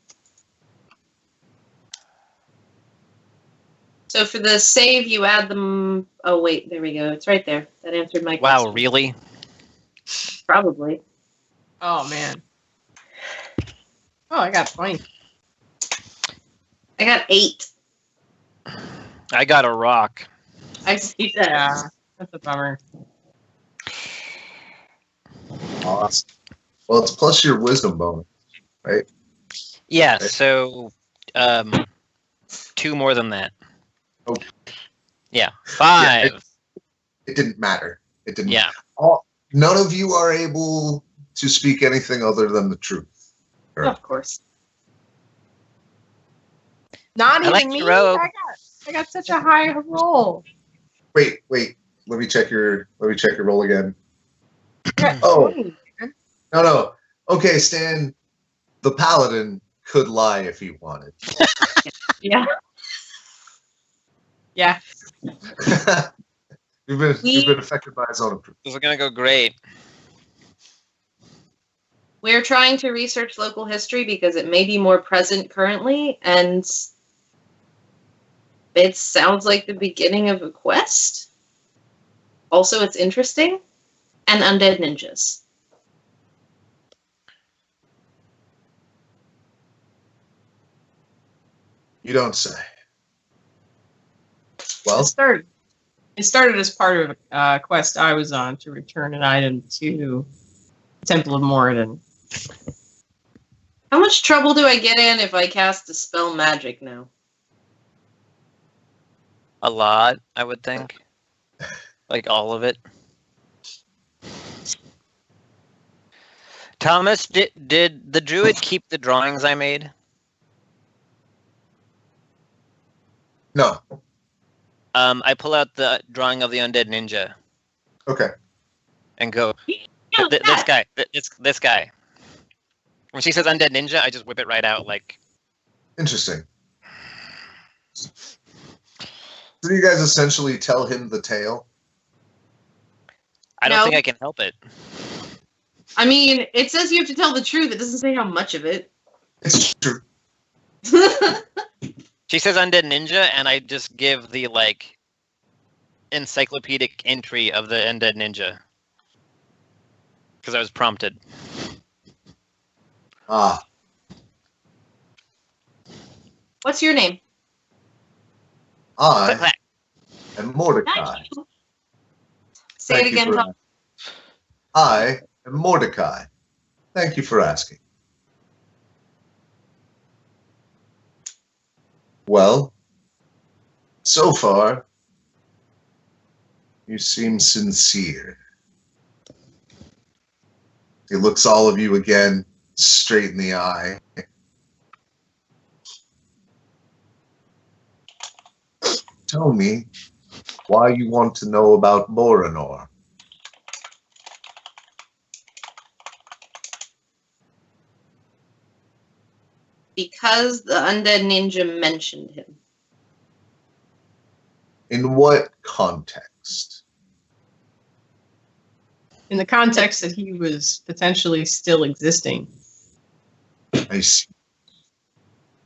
So for the save, you add them. Oh wait, there we go. It's right there. That answered my question. Wow, really? Probably. Oh man. Oh, I got 20. I got 8. I got a rock. I see that. Yeah, that's a bummer. Awesome. Well, it's plus your wisdom bonus, right? Yeah, Okay. so 2 more than that. Oh. Yeah, 5. It didn't matter. It didn't. Yeah. None of you are able to speak anything other than the truth. Correct? Of course. Not I even like me. your robe. I got such a high roll. Wait. Let me check your roll again. I got Oh. 20. No. Okay, Stan. The paladin could lie if he wanted. Yeah. Yeah. You've been affected by his own approval. This is gonna go great. We're trying to research local history because it may be more present currently, and it sounds like the beginning of a quest. Also, it's interesting. And undead ninjas. You don't say. Well, It started as part of a quest I was on to return an item to the Temple of Moradin. How much trouble do I get in if I cast a spell magic now? A lot, I would think. Like all of it. Thomas, did the druid keep the drawings I made? no. I pull out the drawing of the undead ninja Okay. and go, this guy, this guy. When she says undead ninja, I just whip it right out like. Interesting. So you guys essentially tell him the tale? I don't No. think I can help it. I mean, it says you have to tell the truth. It doesn't say how much of it. It's true. She says undead ninja, and I just give the like encyclopedic entry of the undead ninja because I was prompted. Ah, What's your name? I CliqClaq. am Mordecai. Not you. Say Thank it you again, for Tom. I am Mordecai. Thank you for asking. Well, so far, you seem sincere. He looks all of you again straight in the eye. tell me why you want to know about Boronor? Because the undead ninja mentioned him. In what context? In the context that he was potentially still existing. I see.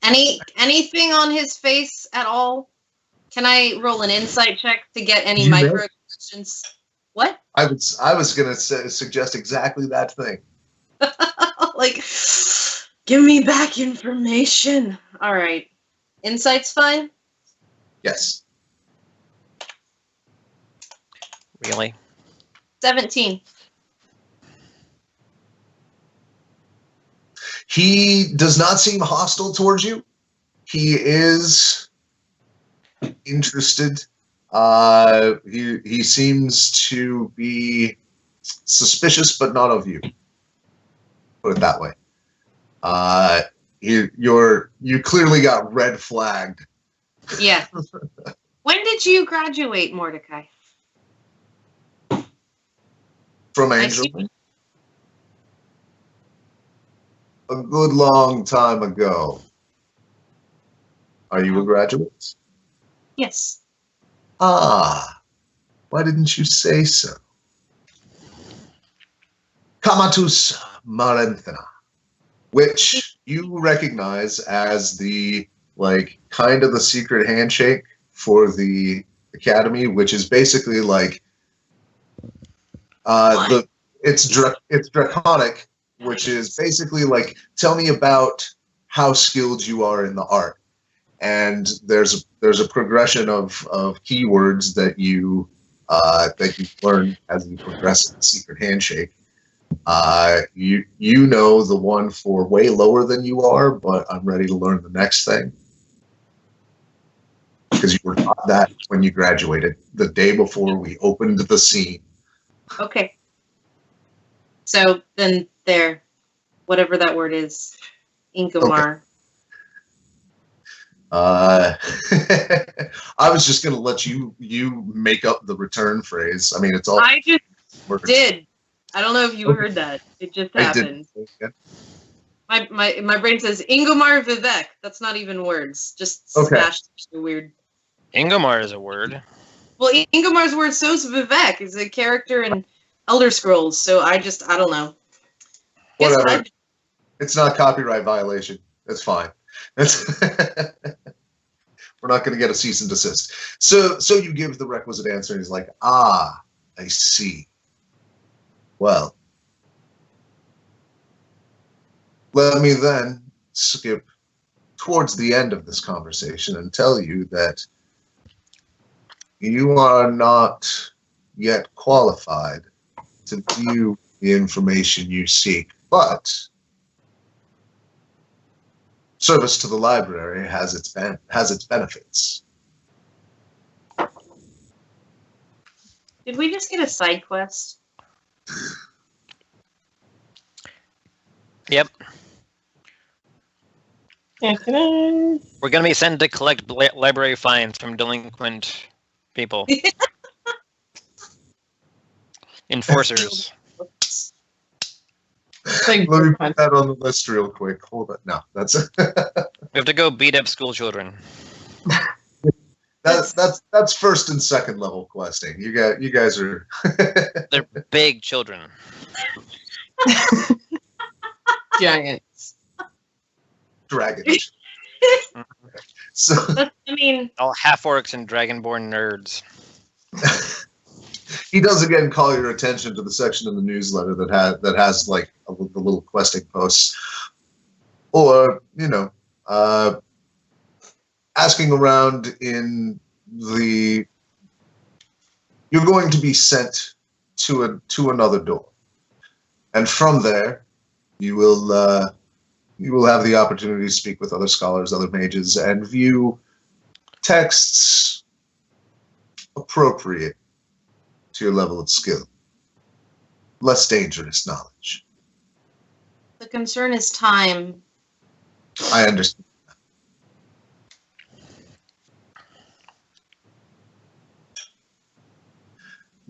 Anything on his face at all? Can I roll an insight check to get any You may. microaggressions? What? I was going to suggest exactly that thing. Like, give me back information. All right. Insight's fine? Yes. Really? 17. He does not seem hostile towards you. He is interested. He seems to be suspicious, but not of you. Put it that way. You clearly got red flagged. Yeah. When did you graduate, Mordecai? From I Angel. see. A good long time ago. Are you a graduate? Yes. Ah, why didn't you say so? Kamatus Marenthana, which you recognize as the, like, kind of the secret handshake for the academy, which is basically like, it's draconic, which is basically like, tell me about how skilled you are in the art. And there's a progression of keywords that you learn as you progress in the secret handshake. You know the one for way lower than you are, but I'm ready to learn the next thing because you were taught that when you graduated the day before we opened the scene. Okay. So then there, whatever that word is, Ingomar. Okay. I was just going to let you make up the return phrase. I mean, it's all. I just words. did. I don't know if you Okay. heard that. It just I happened. did. My brain says Ingomar Vivek. That's not even words. Just Okay. smashed weird. Ingomar is a word. Well, Ingomar's word so is Vivek. Is a character in Elder Scrolls. So I don't know. Guess Whatever. It's not copyright violation. That's fine. We're not going to get a cease and desist. So you give the requisite answer, and he's like, "Ah, I see. Well, let me then skip towards the end of this conversation and tell you that you are not yet qualified to view the information you seek, but service to the library has its benefits." Did we just get a side quest? Yep. Yeah, can I? We're going to be sent to collect library fines from delinquent people. Enforcers. Like, Let me put that on the list real quick. Hold it. No, that's We have to go beat up school children. that's first and second level questing. You guys are They're big children. giants. dragons. So I mean, All half-orcs and dragonborn nerds. he does again call your attention to the section in the newsletter that has like the little questing posts, or asking around in the. You're going to be sent to another door, and from there, you will have the opportunity to speak with other scholars, other mages, and view texts appropriate to your level of skill. Less dangerous knowledge. the concern is time. I understand.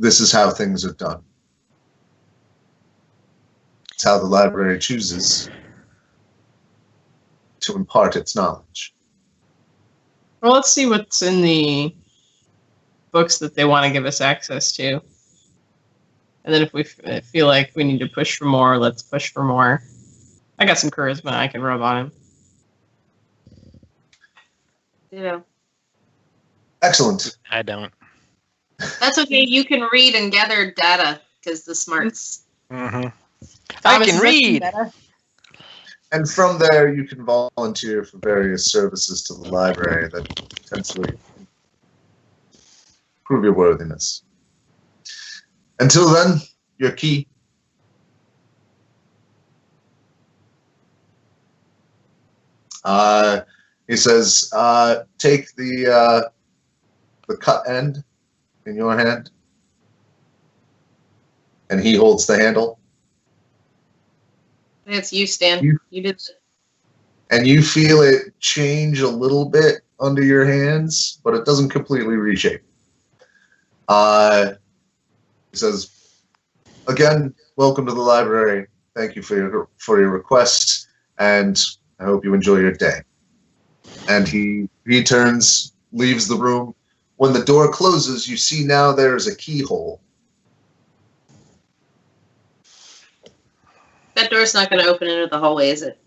this is how things are done. It's how the library chooses to impart its knowledge. Well, let's see what's in the books that they want to give us access to. And then if we feel like we need to push for more, let's push for more. I got some charisma I can rub on him. Excellent. I don't. That's okay. You can read and gather data because the smarts. Mm-hmm. I Thomas, can is that read. better? And from there, you can volunteer for various services to the library that potentially prove your worthiness. Until then, your key. He says, take the cut end in your hand, and he holds the handle. It's you, Stan. You did. And you feel it change a little bit under your hands, but it doesn't completely reshape. He says, again, welcome to the library. Thank you for your request, and I hope you enjoy your day. And he turns, leaves the room. When the door closes, you see now there's a keyhole. That door's not going to open into the hallway, is it?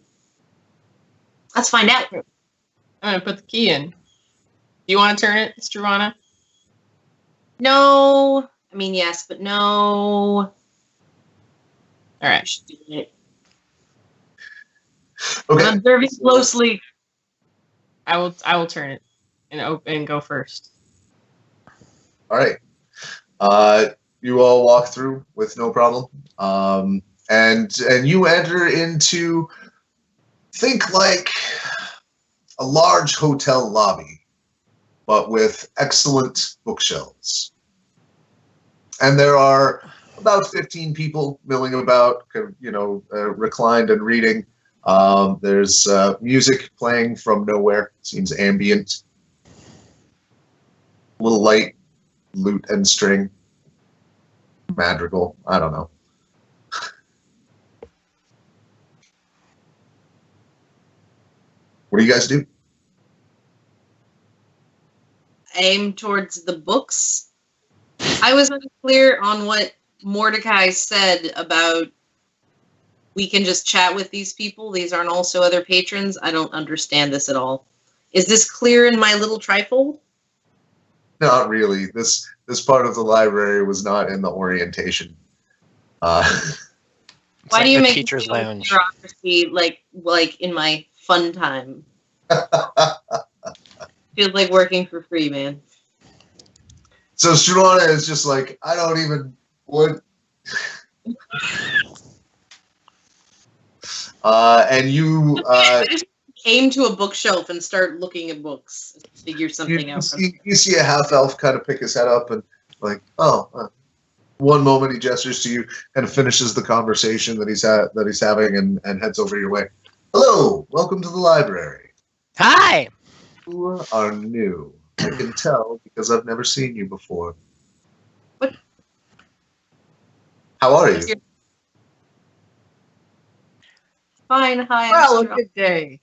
Let's find out. I'm going to put the key in. Do you want to turn it, Struana? No. I mean, yes, but no. All right. I should do it. Okay. I'm observing closely. I will turn it and go first. All right. You all walk through with no problem. And you enter into, think like a large hotel lobby, but with excellent bookshelves. And there are about 15 people milling about, reclined and reading. There's music playing from nowhere. Seems ambient. A little light lute and string. Madrigal. I don't know. What do you guys do? Aim towards the books. I was unclear on what Mordecai said about we can just chat with these people. These aren't also other patrons. I don't understand this at all. Is this clear in my little trifold? Not really. This part of the library was not in the orientation. It's Why like do you the make teacher's lounge? bureaucracy like in my fun time? Feels like working for free, man. So Struana is just like, I don't even what. And you I just aim to a bookshelf and start looking at books. Figure something out. you see a half elf kind of pick his head up and like, one moment he gestures to you and finishes the conversation that he's having and heads over your way. Hello, welcome to the library. Hi. You are new. I can tell because I've never seen you before. What? How are you? Fine, hi. Well, I'm a good day.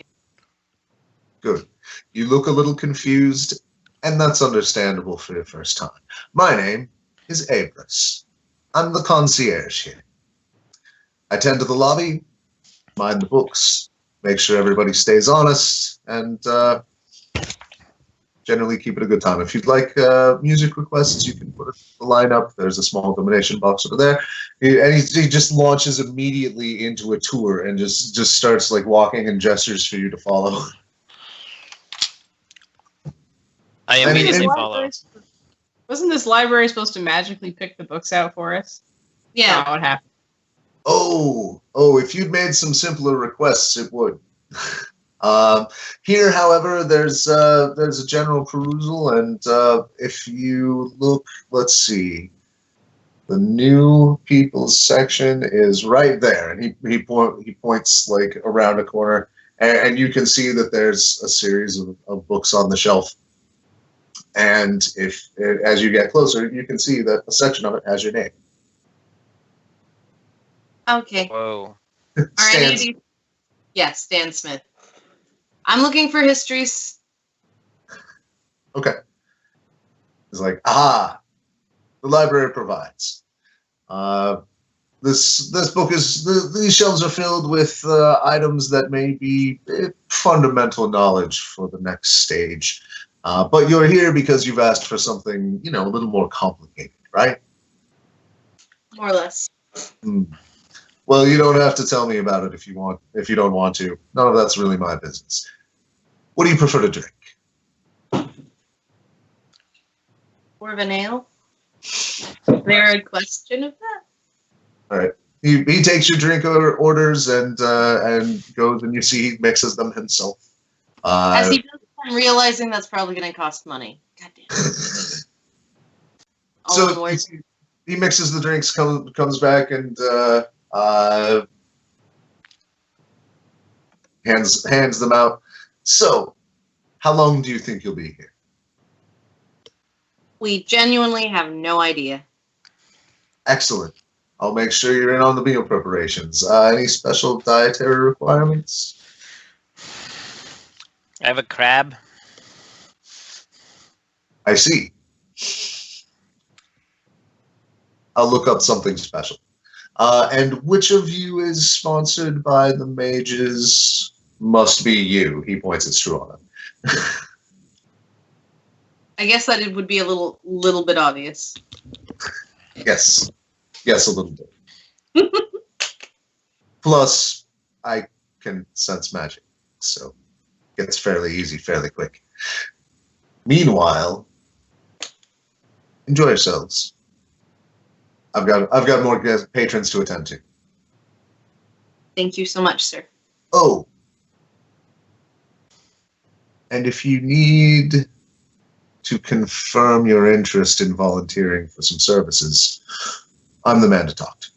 Good. You look a little confused, and that's understandable for your first time. My name is Abris. I'm the concierge here. I tend to the lobby, mind the books, make sure everybody stays honest, and generally keep it a good time. If you'd like music requests, you can put it in the lineup. There's a small donation box over there. And he just launches immediately into a tour and just starts like walking and gestures for you to follow. I And- immediately and- follow. Wasn't this library supposed to magically pick the books out for us? Yeah. How it happened? Oh, if you'd made some simpler requests, it would. Here, however, there's a general perusal, and if you look, let's see, the new people's section is right there, and he points like around a corner, and you can see that there's a series of books on the shelf. And as you get closer, you can see that a section of it has your name. Okay. Whoa. Are any of Stands- these? Yes, Stan Smith. I'm looking for histories. Okay. It's like, aha, the library provides. This book is, these shelves are filled with items that may be fundamental knowledge for the next stage. But you're here because you've asked for something, a little more complicated, right? More or less. Hmm. Well, you don't have to tell me about it if you don't want to. None of that's really my business. What do you prefer to drink? More of an ale? Is there a question of that? All right. He takes your drink orders and goes, and you see he mixes them himself. As he does, I'm realizing that's probably going to cost money. God damn. All So one word. he mixes the drinks, comes back, and hands them out. So, how long do you think you'll be here? We genuinely have no idea. Excellent. I'll make sure you're in on the meal preparations. Any special dietary requirements? I have a crab. I see. I'll look up something special. And which of you is sponsored by the mages? Must be you. He points at Struana. I guess that it would be a little bit obvious. Yes, a little bit. Plus, I can sense magic, so it gets fairly easy, fairly quick. Meanwhile, enjoy yourselves. I've got more patrons to attend to. Thank you so much, sir. Oh, and if you need to confirm your interest in volunteering for some services, I'm the man to talk to.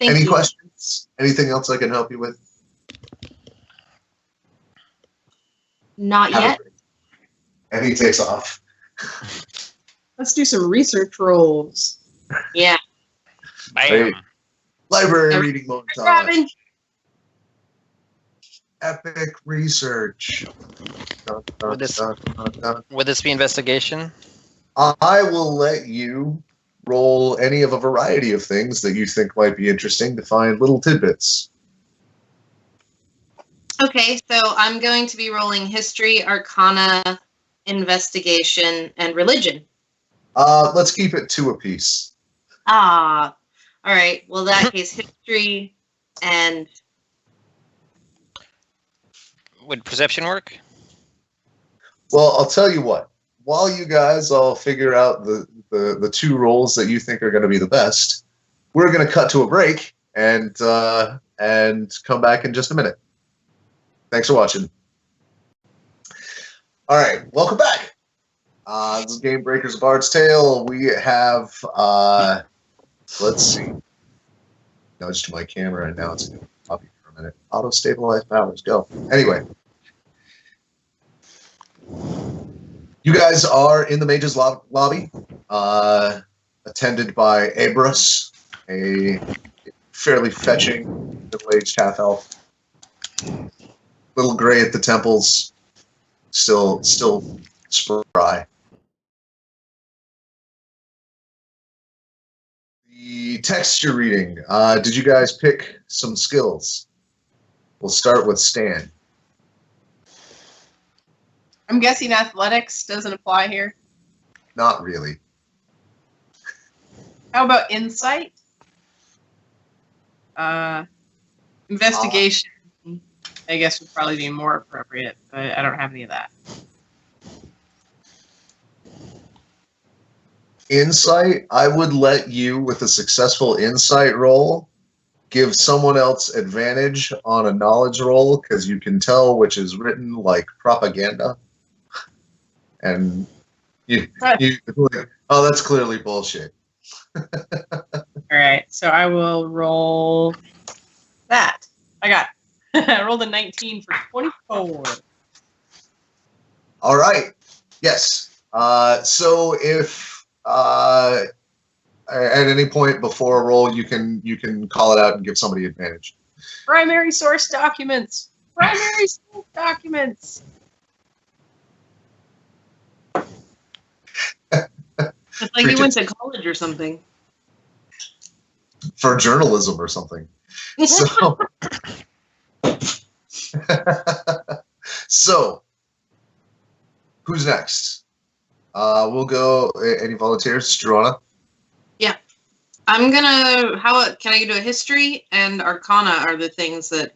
Thank Any you. questions? Anything else I can help you with? Not Have a yet. great- And he takes off. Let's do some research rolls. Yeah. Bam. Library Every- reading montage. Robin. Epic research. Dun, dun, Would this- dun, dun, dun. Would this be investigation? I will let you roll any of a variety of things that you think might be interesting to find little tidbits. Okay, so I'm going to be rolling history, arcana, investigation, and religion. Let's keep it 2 apiece. Ah. All right. Well, that case, history and Would perception work? Well, I'll tell you what. While you guys all figure out the 2 roles that you think are going to be the best, we're going to cut to a break and come back in just a minute. Thanks for watching. All right, welcome back. This is GameBreakers of Bard's Tale. We have, let's see, nudge to my camera, and now it's going to copy for a minute. Auto stabilize powers, go. Anyway. You guys are in the mage's lobby, attended by Abras, a fairly fetching middle-aged half-elf. Little gray at the temples, still spry. The text you're reading, did you guys pick some skills? We'll start with Stan. I'm guessing athletics doesn't apply here. Not really. How about insight? Investigation, I guess, would probably be more appropriate, but I don't have any of that. Insight, I would let you, with a successful insight roll, give someone else advantage on a knowledge roll, because you can tell which is written like propaganda. And you like, oh, that's clearly bullshit. All right, so I will roll that. I rolled a 19 for 24. All right. Yes. So if at any point before a roll, you can call it out and give somebody advantage. Primary source documents. Primary source documents. It's like you went to college or something. For journalism or something. So, so who's next? We'll go. Any volunteers? Struana? Yeah. I'm gonna. Can I do a history and Arcana are the things that.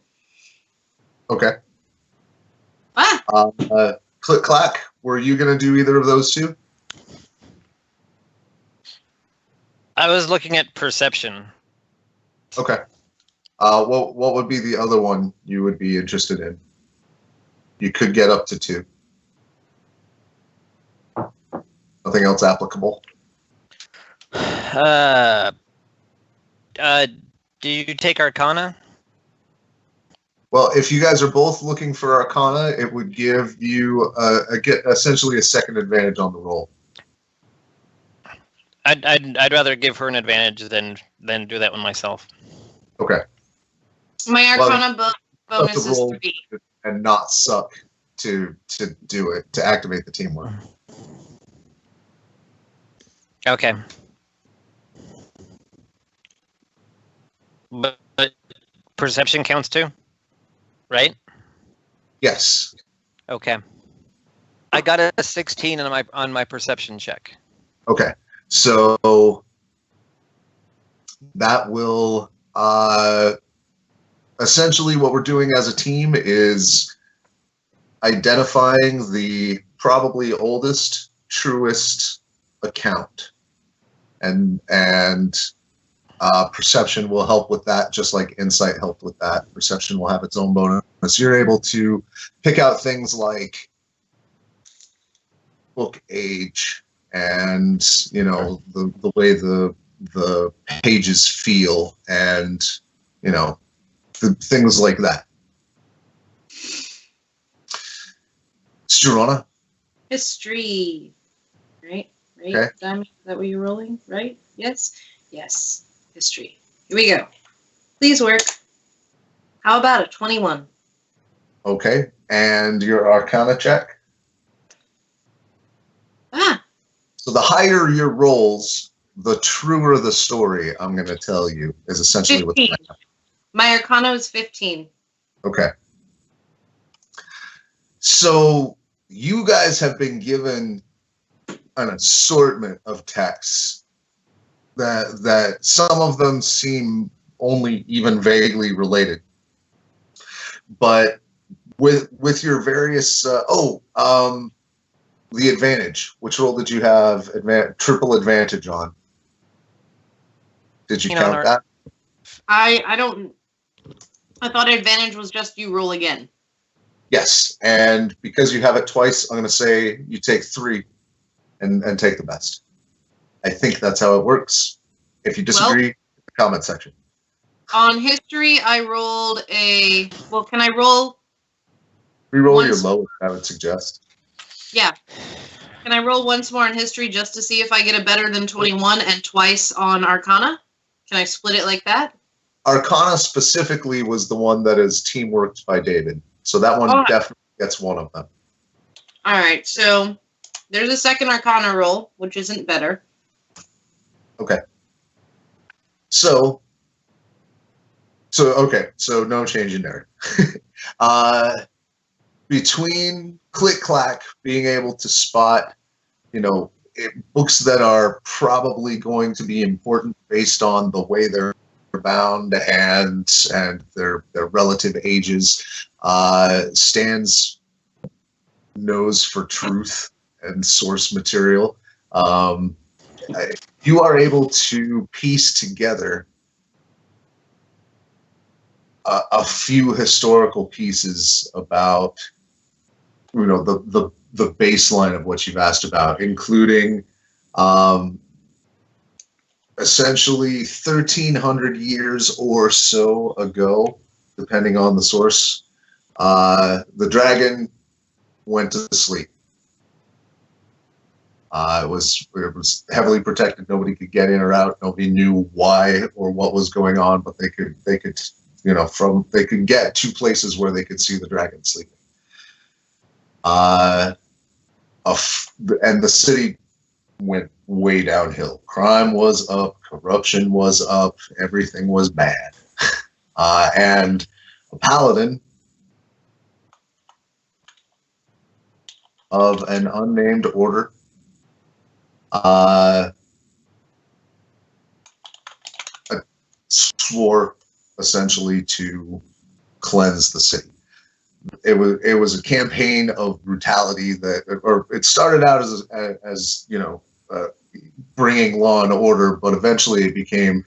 Okay. Ah. CliqClaq. Were you gonna do either of those two? I was looking at perception. Okay. What would be the other one you would be interested in? You could get up to 2. Nothing else applicable. Do you take Arcana? Well, if you guys are both looking for Arcana, it would give you essentially a second advantage on the roll. I'd rather give her an advantage than do that one myself. Okay. My Arcana bonus to is roll 3. and not suck to do it, to activate the teamwork. Okay. But perception counts too, right? Yes. Okay. I got a 16 on my perception check. Okay. So that will essentially what we're doing as a team is identifying the probably oldest, truest account, and perception will help with that, just like insight helped with that. Perception will have its own bonus. You're able to pick out things like book age and the way the pages feel, and things like that. Struana? History. Right? Okay. Diamond, is that what you're rolling? Right? Yes? Yes. History. Here we go. Please work. How about a 21? Okay. And your Arcana check? So the higher your rolls, the truer the story I'm going to tell you is essentially what's 15. My Arcana was 15. Okay. So you guys have been given an assortment of texts that some of them seem only even vaguely related. But with your various the advantage. Which roll did you have triple advantage on? Did you count that? I don't. I thought advantage was just you roll again. Yes, and because you have it twice, I'm going to say you take 3 and take the best. I think that's how it works. If you disagree, comment section. On history, I rolled a. Well, can I roll? Reroll your lowest, I would suggest. Yeah. Can I roll once more on history just to see if I get a better than 21 and twice on Arcana? Can I split it like that? Arcana specifically was the one that is teamworked by David. So that one definitely gets one of them. All right. So there's a second Arcana roll, which isn't better. Okay. So no change in there. Between CliqClaq being able to spot, books that are probably going to be important based on the way they're bound and their relative ages, Stan's nose for truth and source material. You are able to piece together a few historical pieces about the baseline of what you've asked about, including essentially 1,300 years or so ago, depending on the source, the dragon went to sleep. It was heavily protected. Nobody could get in or out. Nobody knew why or what was going on, but they could they could get to places where they could see the dragon sleeping. And the city went way downhill. Crime was up, corruption was up, everything was bad. And a paladin of an unnamed order swore essentially to cleanse the city. It was a campaign of brutality or it started out as bringing law and order, but eventually it became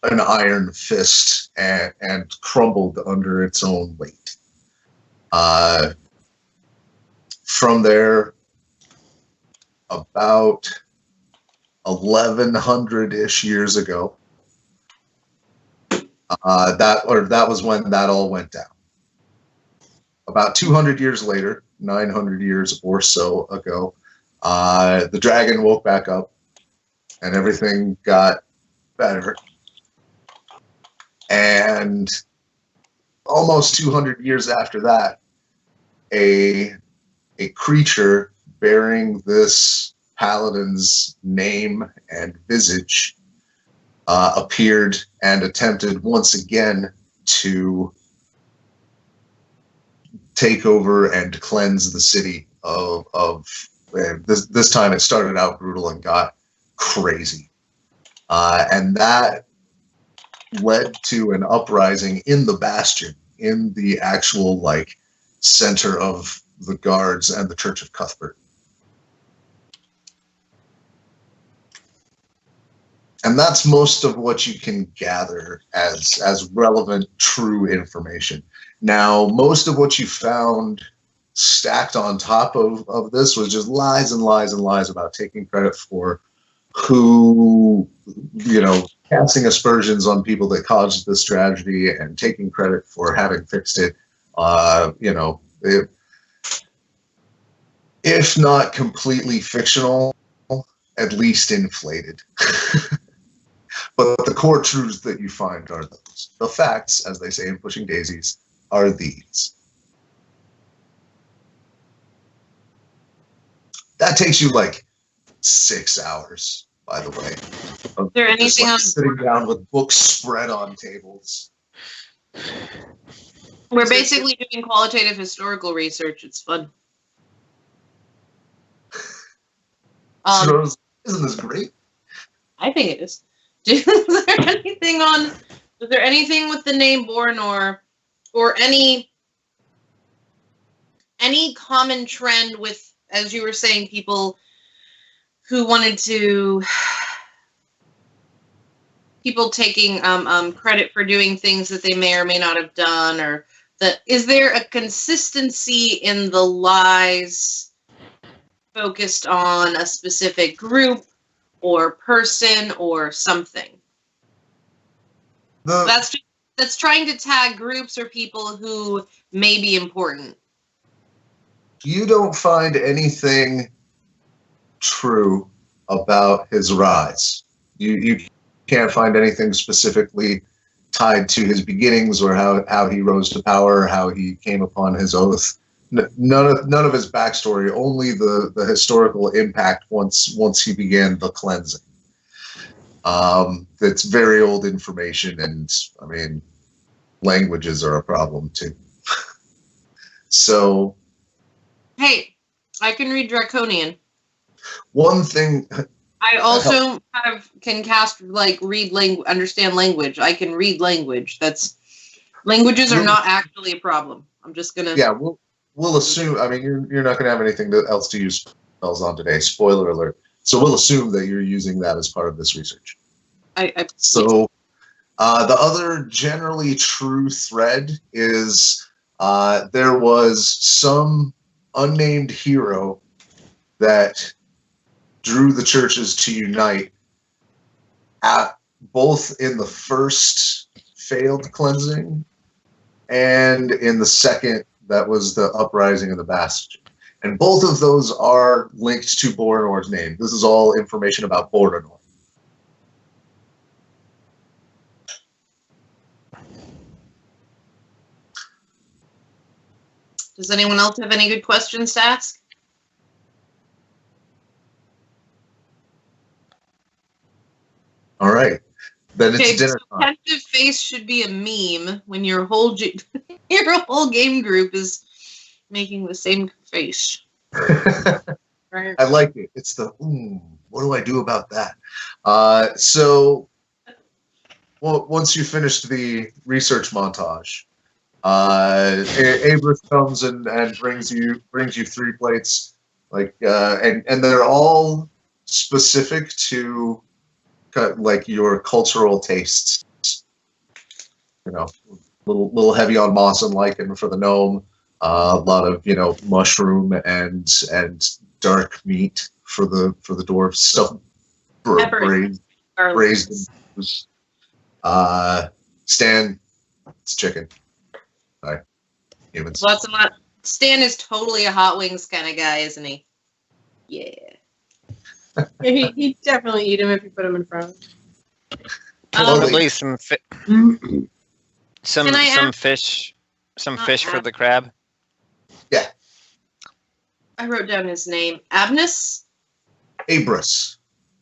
an iron fist and crumbled under its own weight. From there, about 1100-ish years ago, that was when that all went down. About 200 years later, 900 years or so ago, the dragon woke back up, and everything got better. And almost 200 years after that, a creature bearing this paladin's name and visage appeared and attempted once again to take over and cleanse the city of this time it started out brutal and got crazy. And that led to an uprising in the bastion, in the actual center of the guards and the Church of Cuthbert. And that's most of what you can gather as relevant, true information. Now, most of what you found stacked on top of this was just lies and lies and lies about taking credit for who, casting aspersions on people that caused this tragedy and taking credit for having fixed it. If not completely fictional, at least inflated. But the core truths that you find are those. The facts, as they say in Pushing Daisies, are these. That takes you 6 hours, by the way. Is there anything on sitting down with books spread on tables? We're basically doing qualitative historical research. It's fun. Isn't this great? I think it is. Is there anything with the name Bornor or any common trend with, as you were saying, people who wanted to, people taking credit for doing things that they may or may not have done, or is there a consistency in the lies focused on a specific group or person or something? That's trying to tag groups or people who may be important. You don't find anything true about his rise. You can't find anything specifically tied to his beginnings or how he rose to power, how he came upon his oath. None of his backstory, only the historical impact once he began the cleansing. That's very old information, and I mean, languages are a problem too. So, hey, I can read Draconian. One thing I also can cast understand language. I can read language. Languages are not actually a problem. I'm just gonna. Yeah, we'll assume. I mean, you're not gonna have anything else to use spells on today. Spoiler alert. So we'll assume that you're using that as part of this research. The other generally true thread is there was some unnamed hero that drew the churches to unite both in the first failed cleansing and in the second, that was the uprising of the Bastion. And both of those are linked to Boronor's name. This is all information about Boronor. Does anyone else have any good questions to ask? All right. Then Okay, it's dinner so time. tentative face should be a meme when your whole your whole game group is making the same face. Right. I like it. It's the, what do I do about that? So, well, once you finish the research montage, Abris comes and brings you 3 plates, and they're all specific to like your cultural tastes. You know, little heavy on moss and lichen for the gnome. A lot of mushroom and dark meat for the dwarves. Stuff Peppers. braised. Stan, it's chicken. Sorry, humans. Lots and lots. Stan is totally a hot wings kind of guy, isn't he? Yeah. Yeah, he'd definitely eat him if you put him in front of him. Probably some Can I some ask- fish, Not fish for Ab- the crab. I wrote down his name. Abnus? Abris.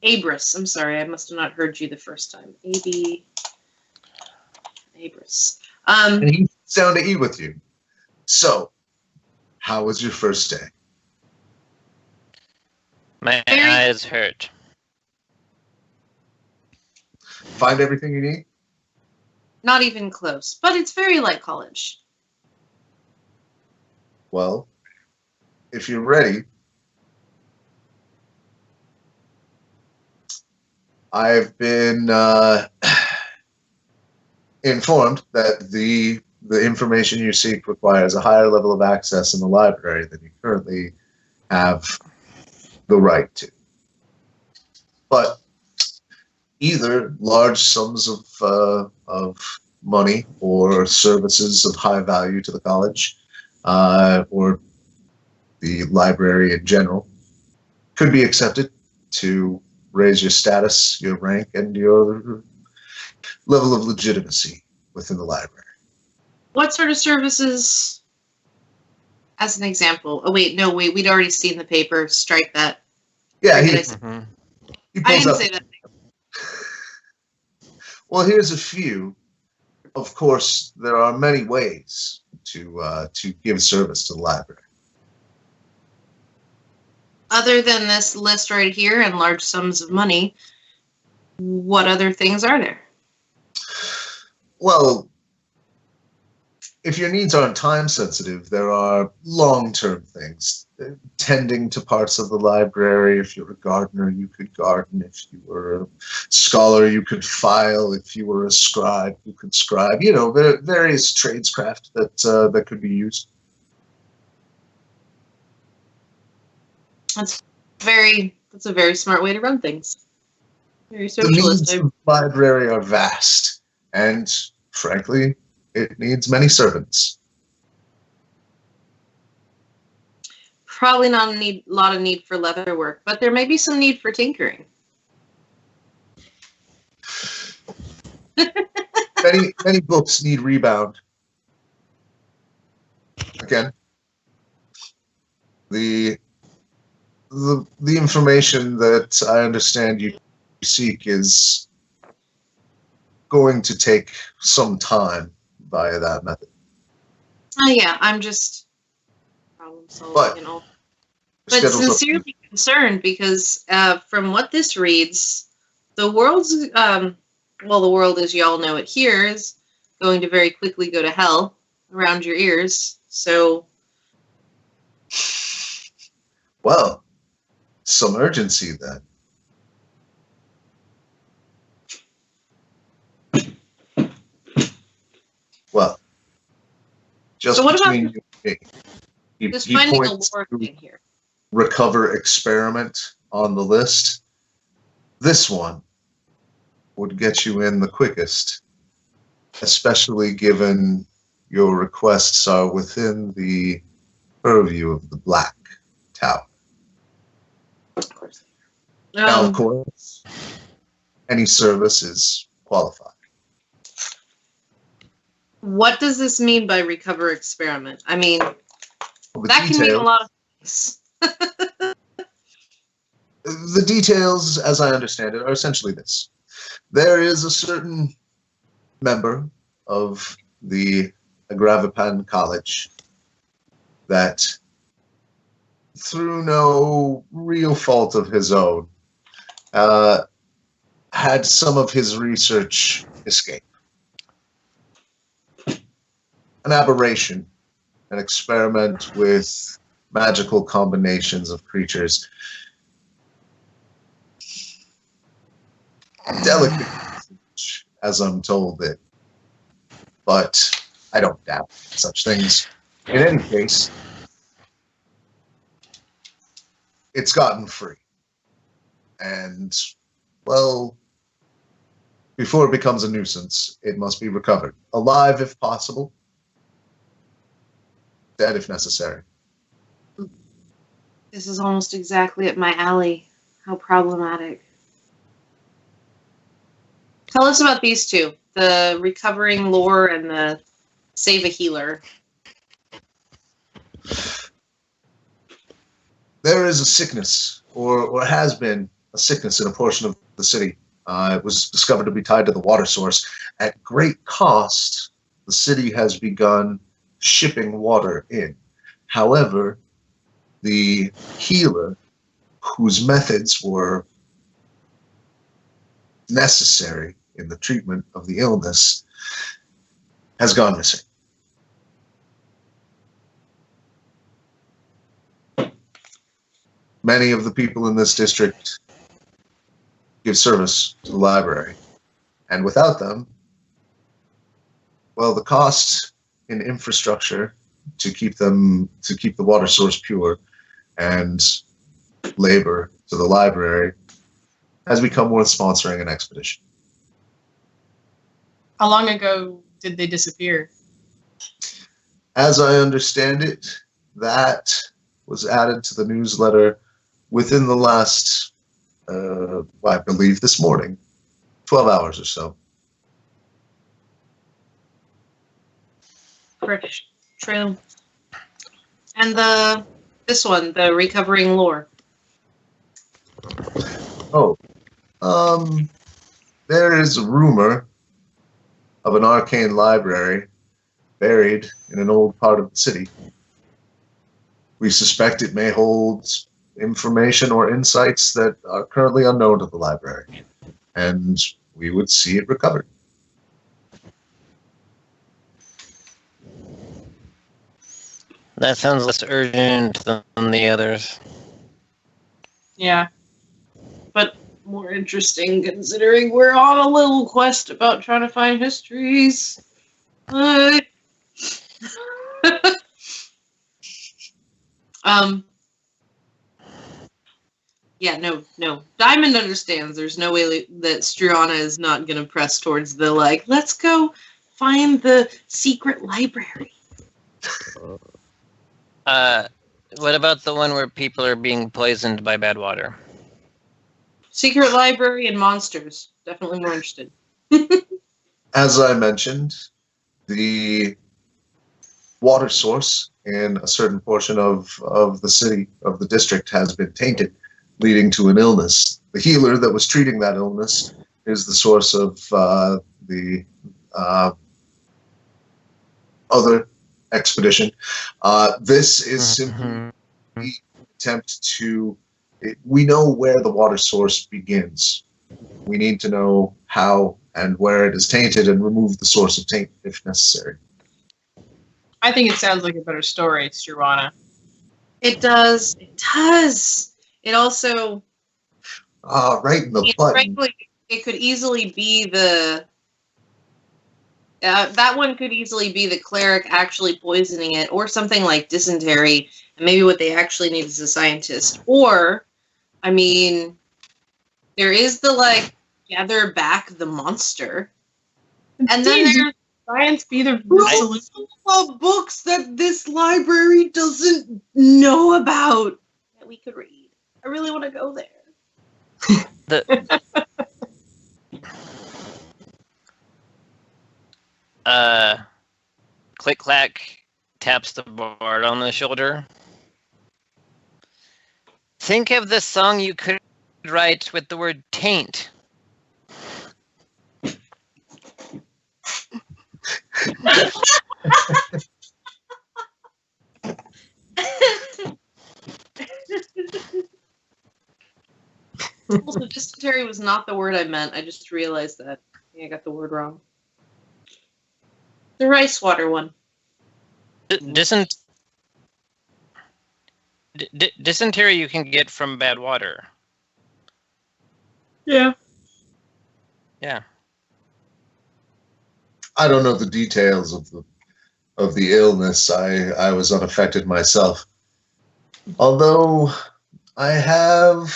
Abris. I'm sorry, I must have not heard you the first time. Abris. And he sits down to eat with you. So, how was your first day? My Very- eyes hurt. Find everything you need? Not even close, but it's very like college. Well, if you're ready, I've been informed that the information you seek requires a higher level of access in the library than you currently have the right to. But either large sums of money or services of high value to the college, or the library in general, could be accepted to raise your status, your rank, and your level of legitimacy within the library. What sort of services? As an example. Oh, wait, no, wait, we'd already seen the paper. Strike that. Yeah, he I pulls didn't up. say that. Well, here's a few. Of course, there are many ways to give service to the library. Other than this list right here and large sums of money, what other things are there? Well, if your needs aren't time sensitive, there are long-term things. Tending to parts of the library. If you're a gardener, you could garden. If you were a scholar, you could file. If you were a scribe, you could scribe. You know, various tradescraft that could be used. That's a very smart way to run things. Very The needs socialist. of the library are vast, and frankly, it needs many servants. Probably not a lot of need for leather work, but there may be some need for tinkering. Many books need rebound. Again, the information that I understand you seek is going to take some time via that method. Oh yeah, I'm just problem solving But- and all. But Schedule something. sincerely concerned because from what this reads, the world's the world as y'all know it here is going to very quickly go to hell around your ears. So Well, some urgency then. Well, just So what about between you and me, just he finding a points lore to thing here. recover experiment on the list. This one would get you in the quickest, especially given your requests are within the purview of the black tower. Of course. Now, of course, any service is qualified. What does this mean by recover experiment? I mean, Well, the that can mean a details- lot of things. The details, as I understand it, are essentially this. There is a certain member of the Agravipan College that, through no real fault of his own, had some of his research escape. An aberration, an experiment with magical combinations of creatures. Delicate, as I'm told it, but I don't doubt such things. In any case, it's gotten free. And, well, before it becomes a nuisance, it must be recovered. Alive if possible, dead if necessary. This is almost exactly up my alley. How problematic. Tell us about these two, the recovering lore and the save a healer. There is a sickness, or has been a sickness in a portion of the city. It was discovered to be tied to the water source. At great cost, the city has begun shipping water in. However, the healer, whose methods were necessary in the treatment of the illness, has gone missing. Many of the people in this district give service to the library, and without them, well, the cost in infrastructure to keep the water source pure and labor to the library has become worth sponsoring an expedition. How long ago did they disappear? As I understand it, that was added to the newsletter within the last, I believe this morning, 12 hours or so. True. And this one, the recovering lore. Oh, there is a rumor of an arcane library buried in an old part of the city. We suspect it may hold information or insights that are currently unknown to the library, and we would see it recovered. That sounds less urgent than the others. Yeah. But more interesting considering we're on a little quest about trying to find histories. Yeah, no. Diamond understands there's no way that Struana is not going to press towards the, let's go find the secret library. What about the one where people are being poisoned by bad water? Secret library and monsters. Definitely more interested. As I mentioned, the water source in a certain portion of the city, of the district, has been tainted, leading to an illness. The healer that was treating that illness is the source of the other expedition. This is simply an attempt to... We know where the water source begins. We need to know how and where it is tainted and remove the source of taint if necessary. I think it sounds like a better story, Struana. It does. It does. It also... Right in the button. frankly, it could easily be the... that one could easily be the cleric actually poisoning it, or something like dysentery, and maybe what they actually need is a scientist. Or, I mean, there is the, gather back the monster. And then there's science be the solution. of books that this library doesn't know about. that we could read. I really want to go there. CliqClaq taps the bard on the shoulder. Think of the song you could write with the word taint. Also, dysentery was not the word I meant. I just realized that. I got the word wrong. The rice water one. Dysentery you can get from bad water. Yeah. Yeah. I don't know the details of the illness. I was unaffected myself. Although I have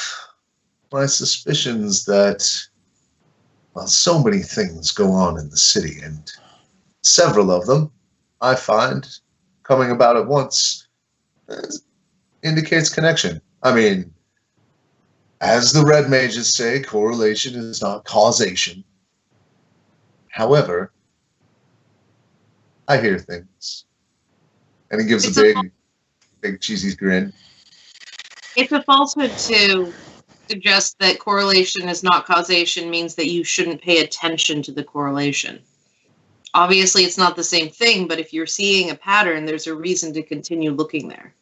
my suspicions that, well, so many things go on in the city, and several of them I find coming about at once indicates connection. I mean, as the red mages say, correlation is not causation. However, I hear things. And he gives a big cheesy grin. It's a falsehood to suggest that correlation is not causation means that you shouldn't pay attention to the correlation. Obviously, it's not the same thing, but if you're seeing a pattern, there's a reason to continue looking there.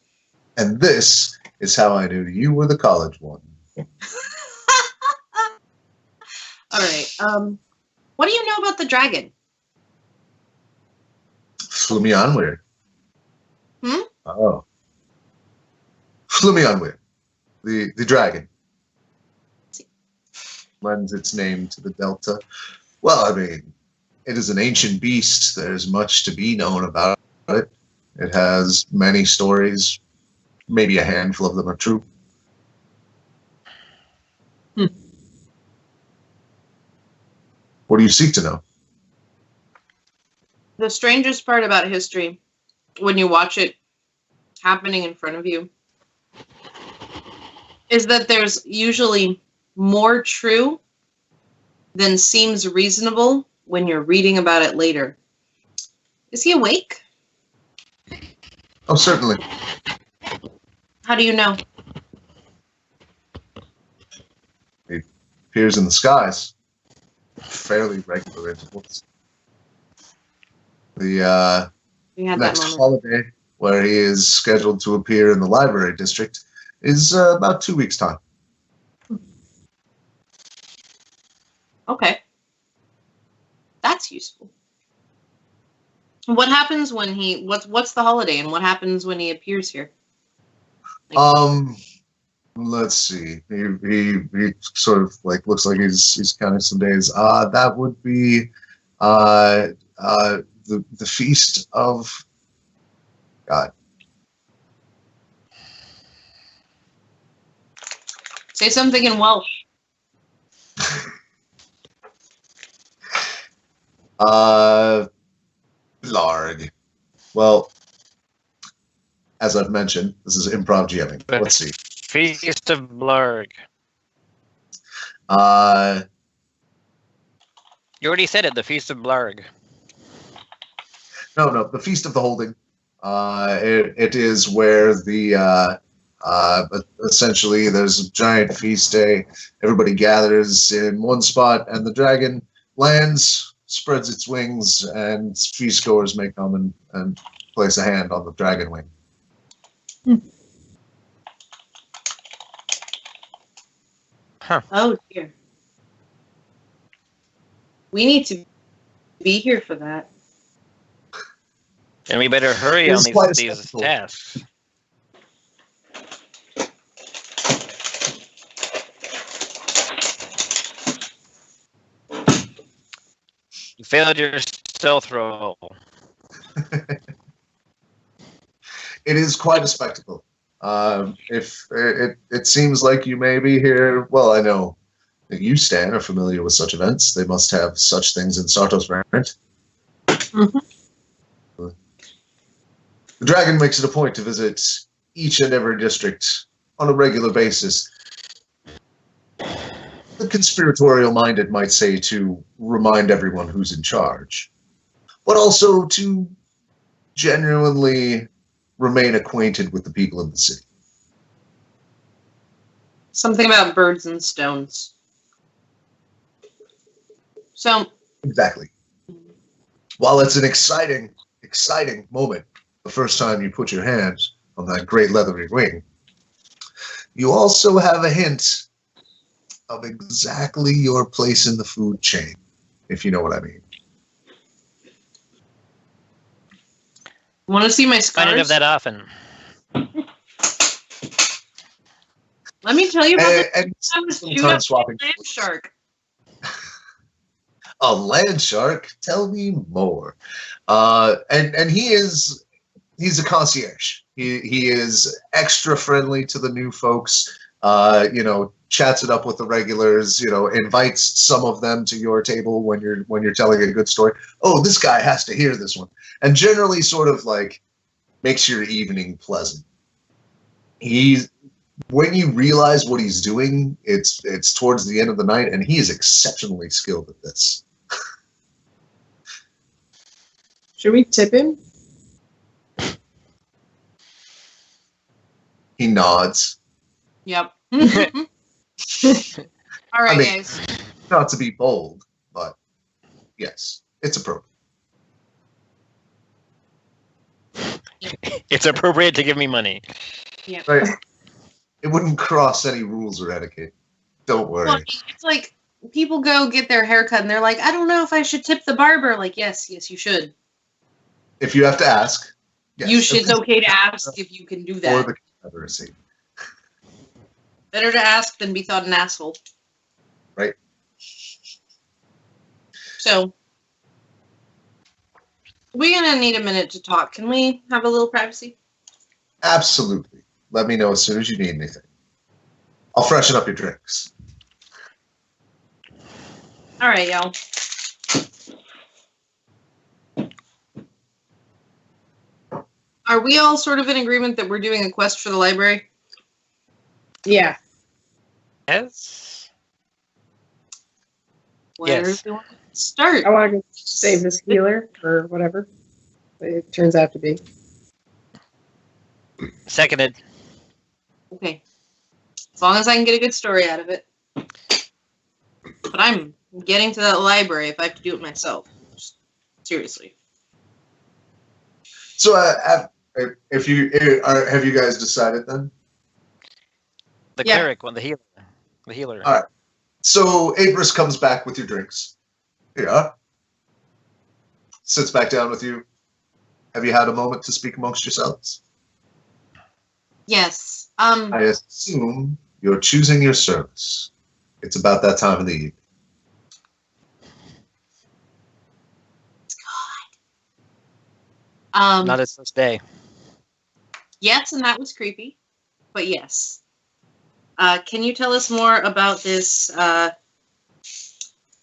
And this is how I knew you were the college one. All right. What do you know about the dragon? Flew me on weird. Hmm? Oh. Flew me on weird. The dragon. Lends its name to the Delta. Well, I mean, it is an ancient beast. There's much to be known about it. It has many stories. Maybe a handful of them are true. What do you seek to know? The strangest part about history, when you watch it happening in front of you, is that there's usually more true than seems reasonable when you're reading about it later. Is he awake? Oh, certainly. How do you know? He appears in the skies. Fairly regular intervals. The We had next that moment. holiday, where he is scheduled to appear in the library district, is about 2 weeks' time. Okay. That's useful. What happens when he what's the holiday and what happens when he appears here? Let's see. He sort of like looks like he's counting some days. That would be the feast of God. Say something in Welsh. Blarg. Well, as I've mentioned, this is improv GMing. Let's see. Feast of Blarg. You already said it, the Feast of Blarg. No, the Feast of the Holding. It is where the essentially there's a giant feast day. Everybody gathers in one spot, and the dragon lands, spreads its wings, and feast goers may come and place a hand on the dragon wing. Huh. Oh dear. We need to be here for that. And we better hurry It on is quite a these spectacle. tasks. You failed your stealth roll. It is quite a spectacle. If it seems like you may be here, well, I know that you, Stan, are familiar with such events. They must have such things in Sartos Rent. The dragon makes it a point to visit each and every district on a regular basis, the conspiratorial-minded might say to remind everyone who's in charge, but also to genuinely remain acquainted with the people in the city. Something about birds and stones. So, Exactly. While it's an exciting moment, the first time you put your hands on that great leathery wing, you also have a hint of exactly your place in the food chain, if you know what I mean. want to see my scars? Find it of that often. Let me tell you about this. And I was chewing sometimes up swapping a land shark. a land shark. Tell me more. And he's a concierge. He is extra friendly to the new folks. Chats it up with the regulars. Invites some of them to your table when you're telling a good story. Oh, this guy has to hear this one, and generally sort of like makes your evening pleasant. When you realize what he's doing, it's towards the end of the night, and he is exceptionally skilled at this. Should we tip him? He nods. Yep. All right, guys. Not to be bold, but yes, it's appropriate. It's appropriate to give me money. Yep. Right? It wouldn't cross any rules or etiquette. Don't worry. Well, it's like people go get their hair cut and they're like, I don't know if I should tip the barber. Like, yes, you should. If you have to ask, yes. It's okay to ask if you can do For that. the Confederacy. Better to ask than be thought an asshole. Right. So, we're going to need a minute to talk. Can we have a little privacy? Absolutely. Let me know as soon as you need anything. I'll freshen up your drinks. All right, y'all. Are we all sort of in agreement that we're doing a quest for the library? Yeah. Yes. Where Yes. do we want to start? I want to go save this healer or whatever it turns out to be. Seconded. Okay. As long as I can get a good story out of it. But I'm getting to that library if I have to do it myself. Seriously. So, have you guys decided then? The Yeah. cleric one, the healer. The healer. All right. So Abris comes back with your drinks. Yeah. Sits back down with you. Have you had a moment to speak amongst yourselves? Yes. I assume you're choosing your service. It's about that time of the evening. Not his first day. Yes, and that was creepy. But yes. Can you tell us more about this,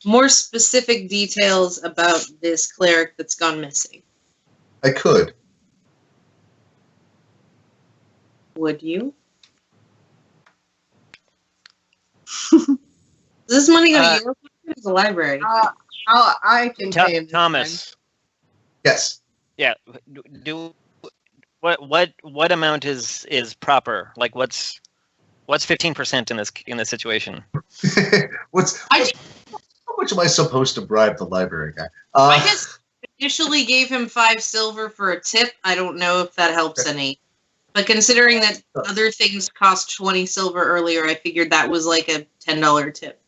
more specific details about this cleric that's gone missing? I could. Would you? Does this money go to your pocket or to the library? I can pay him. Thomas. Yes. Yeah. What amount is proper? Like what's 15% in this situation? How much am I supposed to bribe the library guy? I just initially gave him 5 silver for a tip. I don't know if that helps any. But considering that other things cost 20 silver earlier, I figured that was like a $10 tip.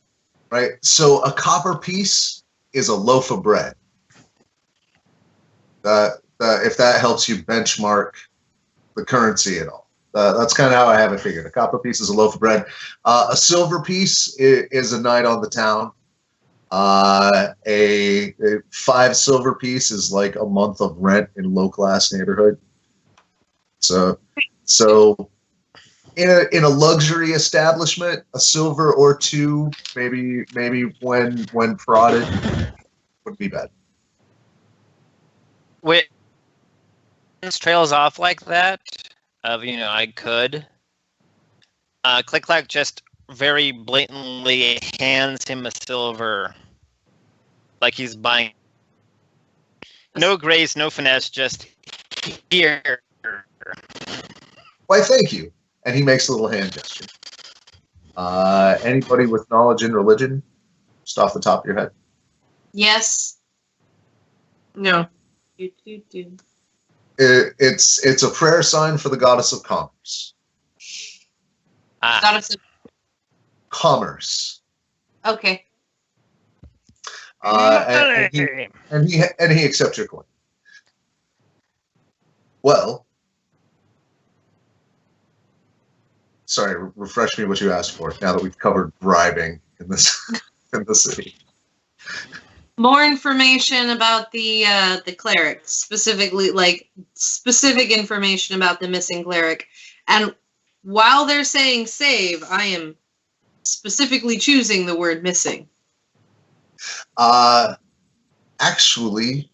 Right. So a copper piece is a loaf of bread. If that helps you benchmark the currency at all. That's kind of how I have it figured. A copper piece is a loaf of bread. A silver piece is a night on the town. A 5 silver piece is like a month of rent in low class neighborhood. So in a luxury establishment, a silver or 2, maybe when prodded, would be bad. Wait, this trails off like that. I could CliqClaq just very blatantly hands him a silver, like he's buying. No grace, no finesse, just here. Why, thank you. And he makes a little hand gesture. Anybody with knowledge in religion? Just off the top of your head. Yes. No. It's a prayer sign for the goddess of commerce. Goddess of- Commerce. Okay. And he accepts your coin. Well, sorry, refresh me what you asked for. Now that we've covered bribing in this in the city. More information about the cleric, specifically, like specific information about the missing cleric. And while they're saying save, I am specifically choosing the word missing. Actually,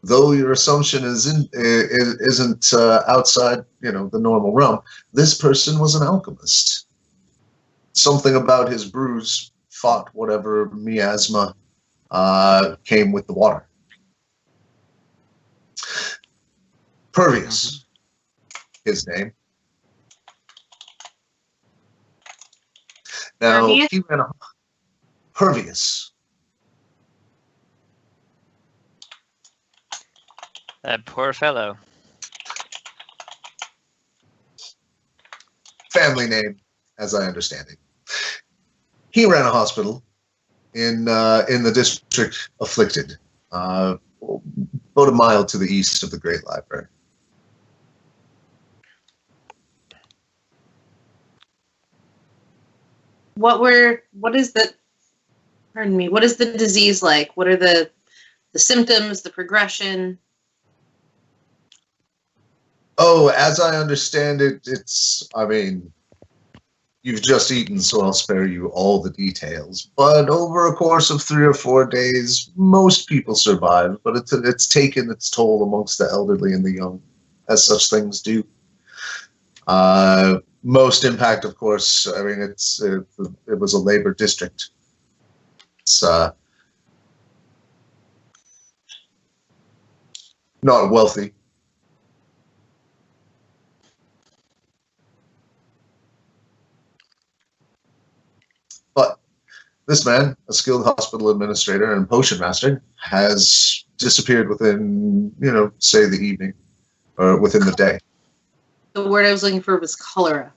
though your assumption isn't outside, the normal realm, this person was an alchemist. Something about his brews fought whatever miasma came with the water. Pervious, his name. Now, Pervious? he ran a Pervious. That poor fellow. Family name, as I understand it. He ran a hospital in the district afflicted, about a mile to the east of the Great Library. What is the disease like? What are the symptoms, the progression? Oh, as I understand it, you've just eaten, so I'll spare you all the details. But over a course of 3 or 4 days, most people survive, but it's taken its toll amongst the elderly and the young, as such things do. Most impact, of course, it was a labor district. It's not wealthy. But this man, a skilled hospital administrator and potion master, has disappeared within, say the evening, or within the day. The word I was looking for was cholera.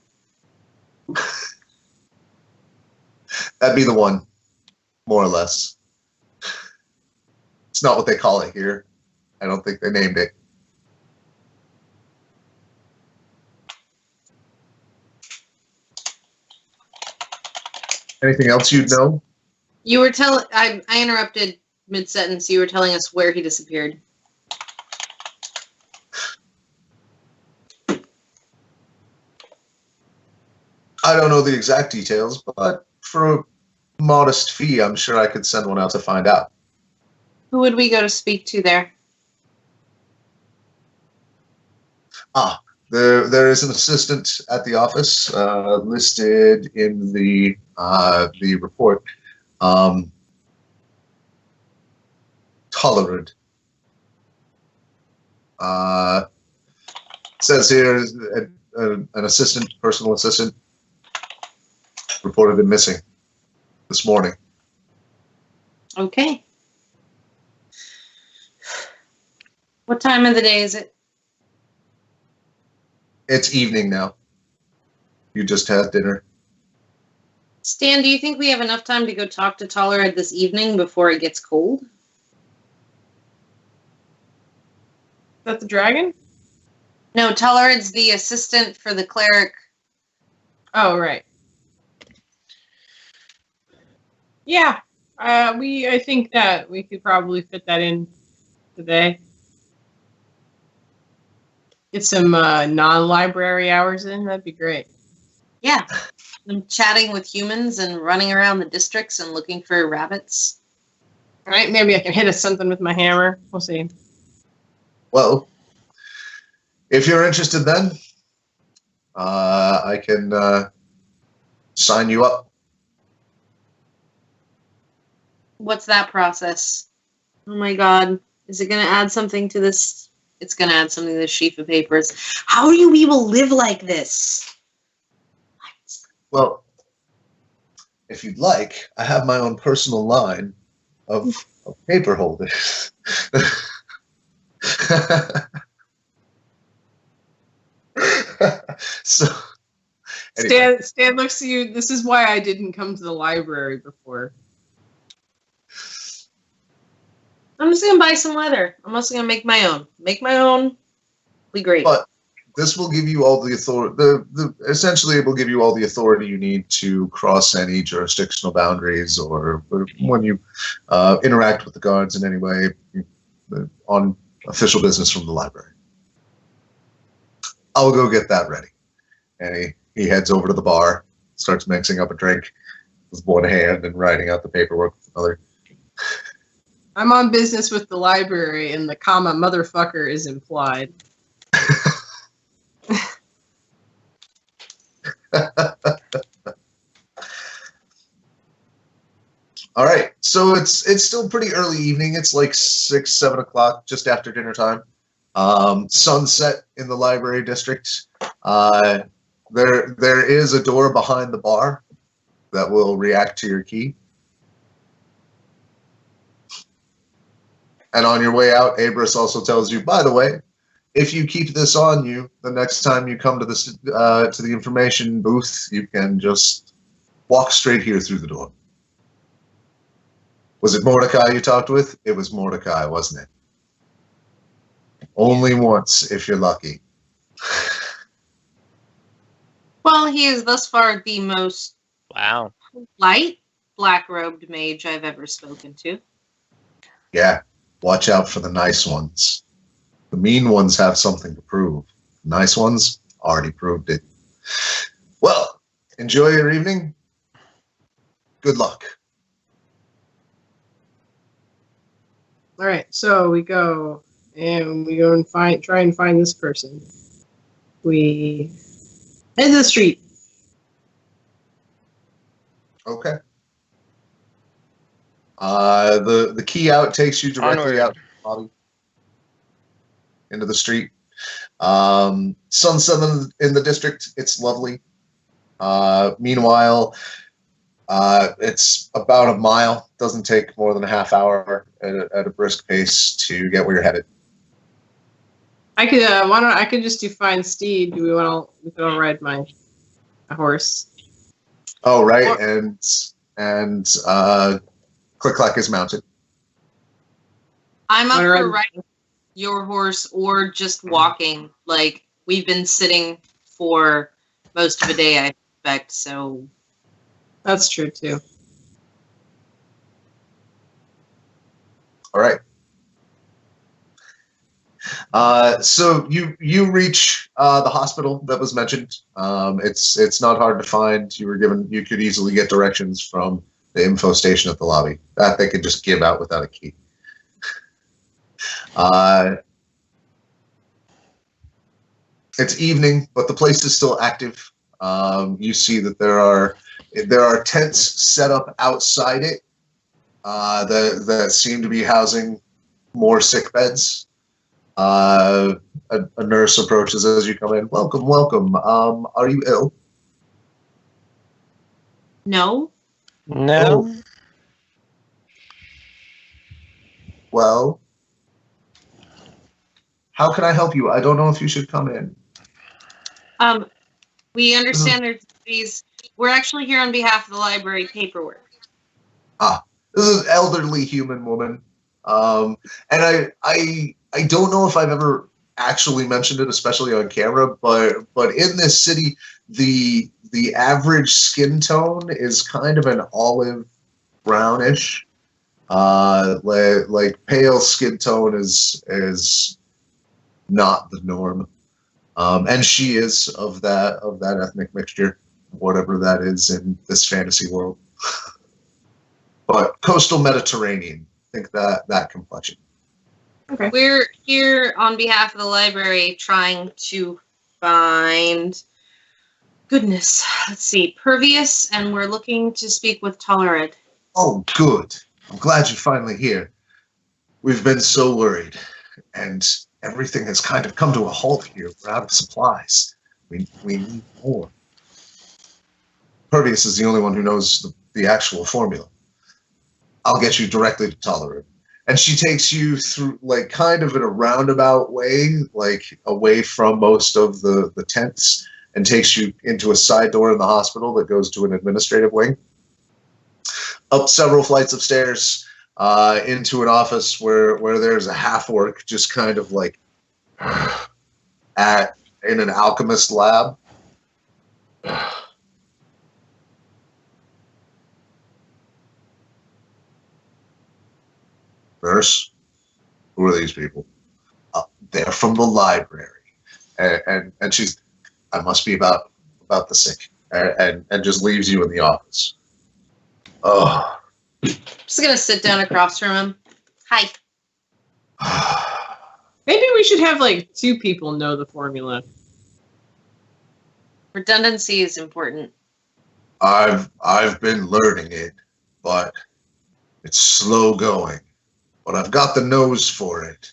That'd be the one, more or less. It's not what they call it here. I don't think they named it. Anything else you'd know? You were telling. I interrupted mid-sentence. You were telling us where he disappeared. I don't know the exact details, but for a modest fee, I'm sure I could send one out to find out. Who would we go to speak to there? There is an assistant at the office listed in the report. Tolerant. Says here an assistant, personal assistant, reported him missing this morning. Okay. What time of the day is it? It's evening now. You just had dinner. Stan, do you think we have enough time to go talk to Tolerant this evening before it gets cold? Is that the dragon? No, Tolerant's the assistant for the cleric. Oh, right. Yeah. I think that we could probably fit that in today. Get some non-library hours in. That'd be great. Yeah. I'm chatting with humans and running around the districts and looking for rabbits. All right, maybe I can hit us something with my hammer. We'll see. Well, if you're interested then, I can sign you up. What's that process? Oh my god. Is it going to add something to this? It's going to add something to this sheaf of papers. How do you people live like this? Well, if you'd like, I have my own personal line of paper holders. So, anyway. Stan looks at you. This is why I didn't come to the library before. I'm just going to buy some leather. I'm also going to make my own. Make my own. Be great. But this will give you all the authority. Essentially, it will give you all the authority you need to cross any jurisdictional boundaries, or when you interact with the guards in any way on official business from the library. I'll go get that ready. And he heads over to the bar, starts mixing up a drink with one hand and writing out the paperwork with another. I'm on business with the library, and the comma motherfucker is implied. All right, so it's still pretty early evening. It's like 6, 7 o'clock, just after dinner time. Sunset in the library district. There is a door behind the bar that will react to your key. And on your way out, Abris also tells you, by the way, if you keep this on you, the next time you come to this to the information booth, you can just walk straight here through the door. Was it Mordecai you talked with? It was Mordecai, wasn't it? Only once, if you're lucky. Well, he is thus far the most Wow. light, black-robed mage I've ever spoken to. Yeah, watch out for the nice ones. The mean ones have something to prove. The nice ones already proved it. Well, enjoy your evening. Good luck. All right, so we go and try and find this person. We head to the street. Okay. The key out takes you directly Onward. out lobby into the street. Sunset in the district. It's lovely. Meanwhile, it's about a mile. Doesn't take more than a half hour at a brisk pace to get where you're headed. I could I could just do find steed. Do we want to ride my horse? Oh, right, and CliqClaq is mounted. I'm up Wanna for ride- riding your horse or just walking. Like, we've been sitting for most of the day, I expect, so... That's true too. All right. So you reach the hospital that was mentioned. It's not hard to find. You could easily get directions from the info station at the lobby. That they could just give out without a key. It's evening, but the place is still active. You see that there are tents set up outside it that seem to be housing more sick beds. A nurse approaches as you come in. Welcome, welcome. Are you ill? No? No. Oh. Well, how can I help you? I don't know if you should come in. We understand there's these... We're actually here on behalf of the library paperwork. This is an elderly human woman. And I don't know if I've ever actually mentioned it, especially on camera, but in this city, the average skin tone is kind of an olive brownish. Like pale skin tone is not the norm. And she is of that ethnic mixture, whatever that is in this fantasy world. But coastal Mediterranean, think that complexion. Okay. We're here on behalf of the library trying to find goodness. Let's see. Pervious, and we're looking to speak with Tolerant. Oh, good. I'm glad you're finally here. We've been so worried, and everything has kind of come to a halt here. We're out of supplies. We need more. Pervious is the only one who knows the actual formula. I'll get you directly to Tolerant. And she takes you through, like, kind of in a roundabout way, like, away from most of the tents, and takes you into a side door in the hospital that goes to an administrative wing. Up several flights of stairs, into an office where there's a half-orc just kind of, like, in an alchemist lab. Nurse, who are these people? They're from the library, and she's. I must be about the sick, and just leaves you in the office. Oh, Just gonna sit down across from him. Hi. Maybe we should have like 2 people know the formula. Redundancy is important. I've been learning it, but it's slow going. But I've got the nose for it.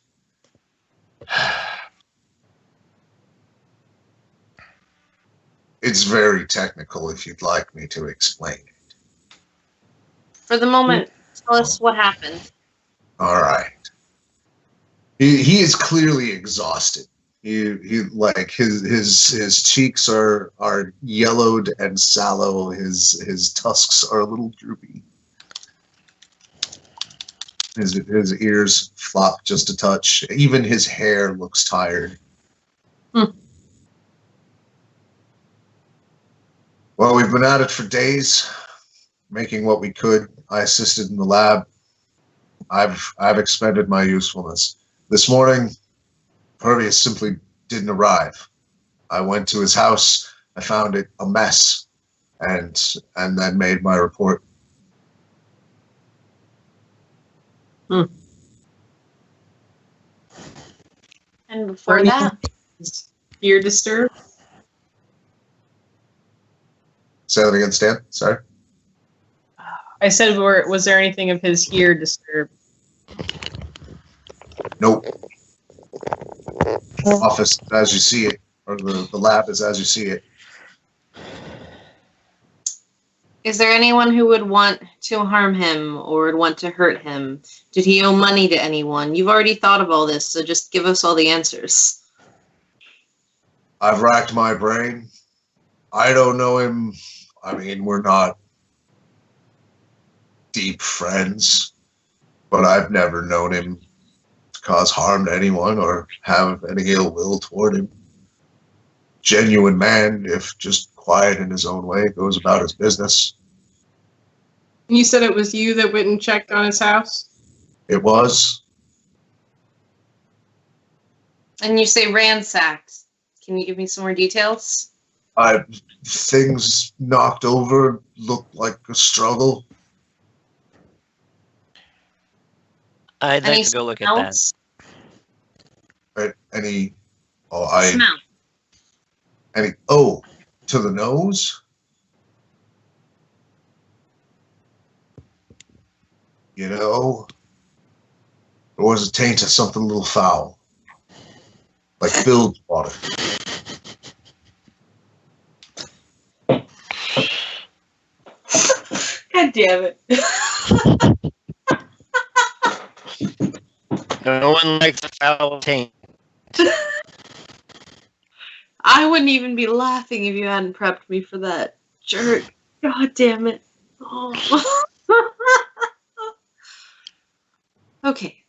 It's very technical if you'd like me to explain it. For the moment, tell us what happened. All right. He is clearly exhausted. He like his cheeks are yellowed and sallow. His tusks are a little droopy. His ears flop just a touch. Even his hair looks tired. Well, we've been at it for days, making what we could. I assisted in the lab. I've expended my usefulness. This morning, Pervious simply didn't arrive. I went to his house. I found it a mess, and then made my report. And before that, Ear disturbed. Say that again, Stan. Sorry. I said, was there anything of his ear disturbed? Nope. Office as you see it, or the lab is as you see it. is there anyone who would want to harm him or would want to hurt him? Did he owe money to anyone? You've already thought of all this, so just give us all the answers. I've racked my brain. I don't know him. I mean, we're not deep friends, but I've never known him to cause harm to anyone or have any ill will toward him. Genuine man, if just quiet in his own way, goes about his business. You said it was you that went and checked on his house? It was. And you say ransacked. Can you give me some more details? Things knocked over, looked like a struggle. I'd Any like to go look at that. smells? Smell. To the nose? You know, there was a taint of something a little foul. Like bilge water. God damn it. No one likes a foul taint. I wouldn't even be laughing if you hadn't prepped me for that. Jerk. God damn it. Oh. Okay,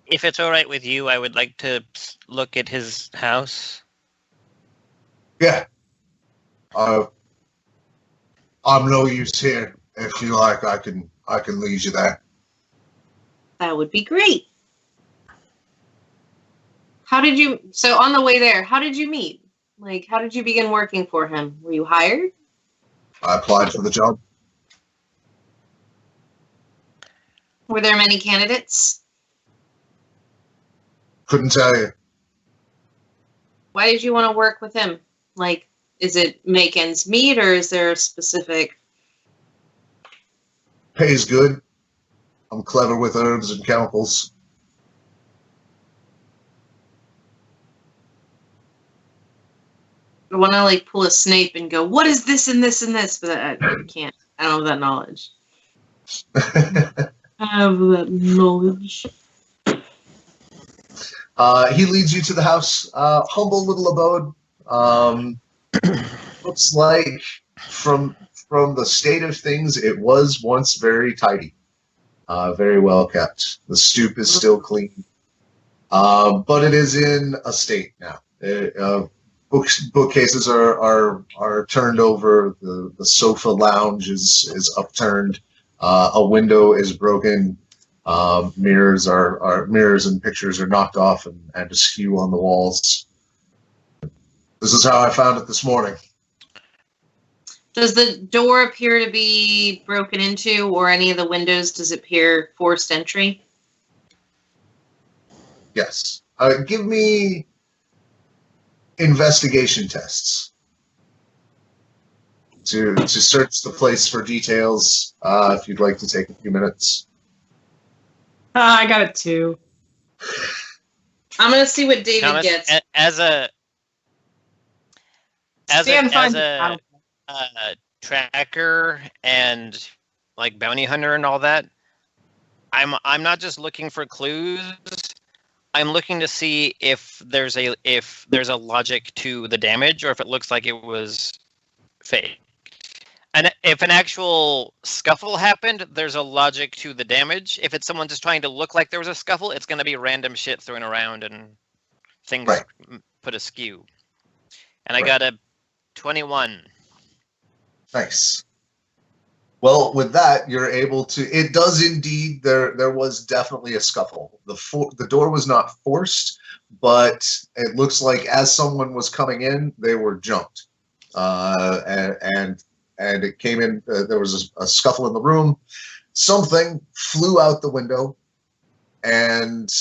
If it's all right with you, I would like to look at his house. Yeah. I'm no use here. If you like, I can lead you there. that would be great. So on the way there, how did you meet? Like, how did you begin working for him? Were you hired? I applied for the job. Were there many candidates? Couldn't tell you. Why did you want to work with him? Like, is it make ends meet, or is there a specific... Pays good. I'm clever with herbs and chemicals. I want to like pull a Snape and go, what is this and this and this? But I can't. I don't have that knowledge. I have that knowledge. He leads you to the house. Humble little abode. Looks like from the state of things, it was once very tidy, very well kept. The stoop is still clean, but it is in a state now. Bookcases are turned over. The sofa lounge is upturned. A window is broken. Mirrors and pictures are knocked off and askew on the walls. This is how I found it this morning. Does the door appear to be broken into, or any of the windows, does it appear forced entry? Yes. Give me investigation tests to search the place for details. If you'd like to take a few minutes. I got it 2. I'm gonna see what David Thomas, gets. as a Stan finds it. tracker and like bounty hunter and all that, I'm not just looking for clues. I'm looking to see if there's a logic to the damage, or if it looks like it was fake. And if an actual scuffle happened, there's a logic to the damage. If it's someone just trying to look like there was a scuffle, it's going to be random shit thrown around and things put askew. And I got a 21. Nice. Well, with that, you're able to. It does indeed. There was definitely a scuffle. The door was not forced, but it looks like as someone was coming in, they were jumped, and it came in. There was a scuffle in the room. Something flew out the window, and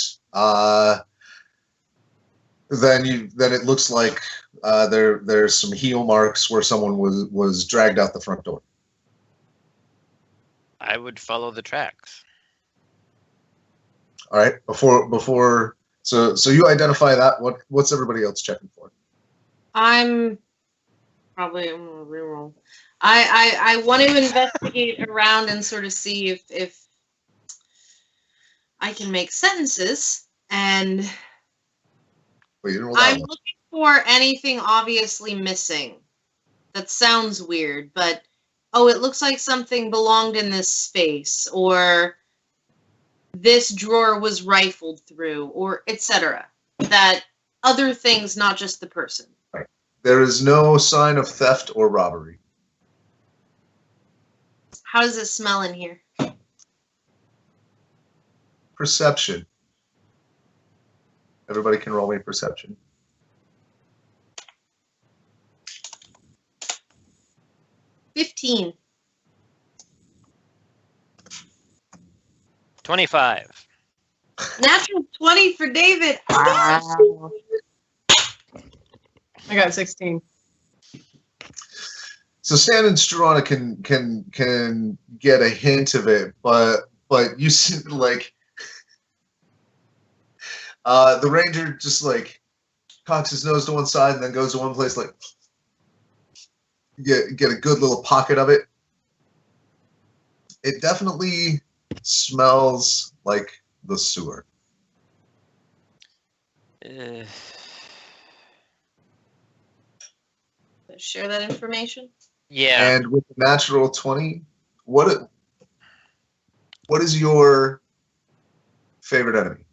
then it looks like there's some heel marks where someone was dragged out the front door. I would follow the tracks. All right. So you identify that. What's everybody else checking for? I'm gonna reroll. I want to investigate around and sort of see if I can make sentences, and Well, you didn't roll that I'm one. looking for anything obviously missing. That sounds weird, but it looks like something belonged in this space, or this drawer was rifled through, or etc. That other things, not just the person. Right. There is no sign of theft or robbery. How does it smell in here? Perception. Everybody can roll me perception. 15. 25. Natural 20 for David. Wow. I got 16. So Stan and Struana can get a hint of it, but you see like the ranger just like cocks his nose to one side and then goes to one place, like get a good little pocket of it. It definitely smells like the sewer. Share that information. Yeah. And with the natural 20, what is your favorite enemy?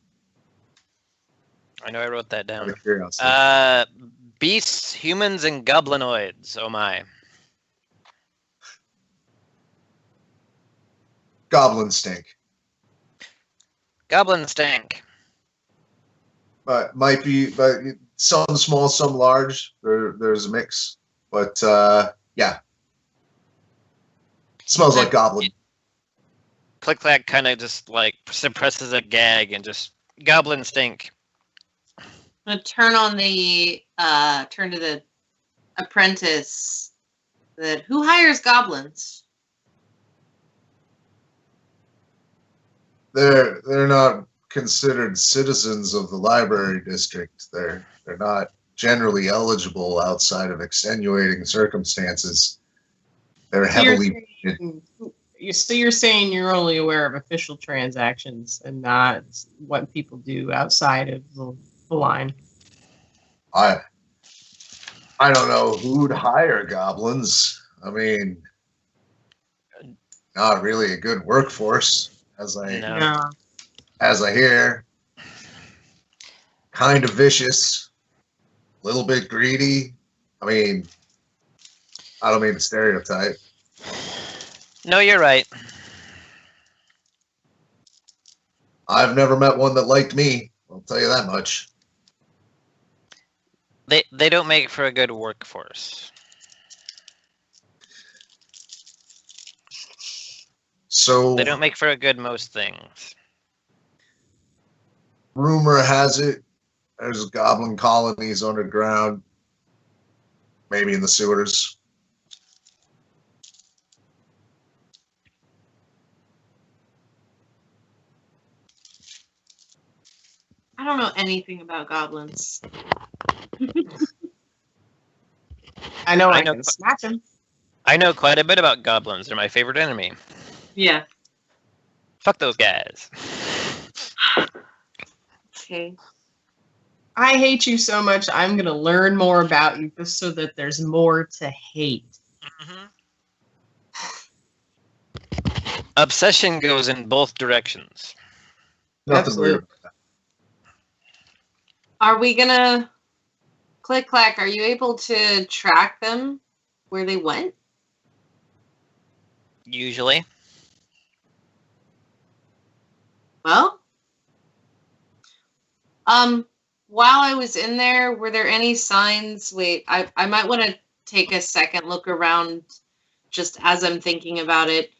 I know I wrote that Out down. of curiosity. Beasts, humans, and goblinoids. Oh my. Goblin stink. Goblin stank. Might be, but some small, some large. There's a mix, but yeah, smells like goblin. CliqClaq kind of just like suppresses a gag and just goblin stink. I'm gonna turn to the apprentice. Who hires goblins? They're not considered citizens of the library district. They're not generally eligible outside of extenuating circumstances. They're heavily. You're saying you're only aware of official transactions and not what people do outside of the line. I don't know who'd hire goblins. I mean, not really a good workforce, as No. I hear. Kind of vicious, a little bit greedy. I mean, I don't mean to stereotype. No, you're right. I've never met one that liked me. I'll tell you that much. They don't make for a good workforce. So They don't make for a good most things. rumor has it there's goblin colonies underground, maybe in the sewers. I don't know anything about goblins. I know I I know- can smack him. I know quite a bit about goblins. They're my favorite enemy. Yeah. Fuck those guys. Okay. I hate you so much. I'm gonna learn more about you just so that there's more to hate. Obsession goes in both directions. Nothing Absolutely. weird. Are we gonna CliqClaq? Are you able to track them where they went? Usually. Well, while I was in there, were there any signs? Wait, I might want to take a second look around just as I'm thinking about it.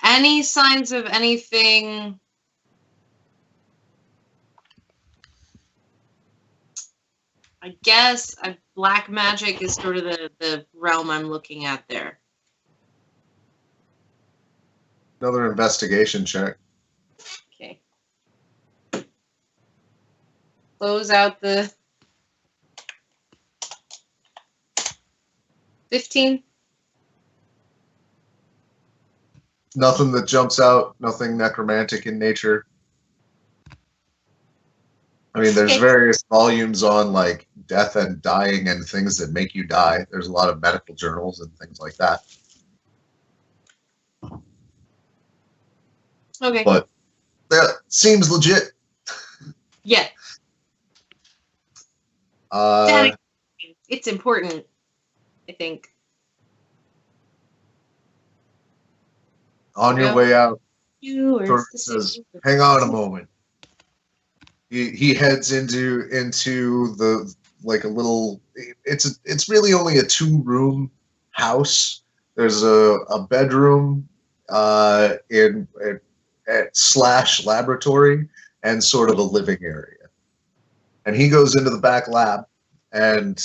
Any signs of anything? I guess black magic is sort of the realm I'm looking at there. Another investigation check. Okay. Close out the 15. Nothing that jumps out. Nothing necromantic in nature. I mean, there's Okay. various volumes on like death and dying and things that make you die. There's a lot of medical journals and things like that. Okay. But that seems legit. Yeah. It's important, I think. On your Yeah. way out, You Thor says, "Hang on a moment." He heads into the like a little. It's really only a 2-room house. There's a bedroom in at slash laboratory and sort of a living area. And he goes into the back lab and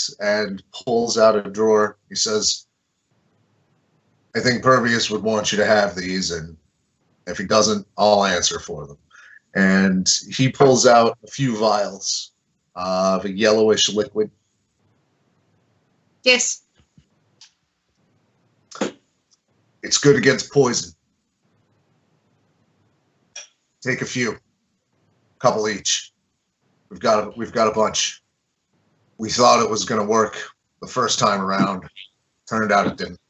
pulls out a drawer. He says, "I think Pervious would want you to have these, and if he doesn't, I'll answer for them." And he pulls out a few vials of a yellowish liquid. Yes. It's good against poison. Take a few, couple each. We've got a bunch. We thought it was going to work the first time around. Turned out it didn't.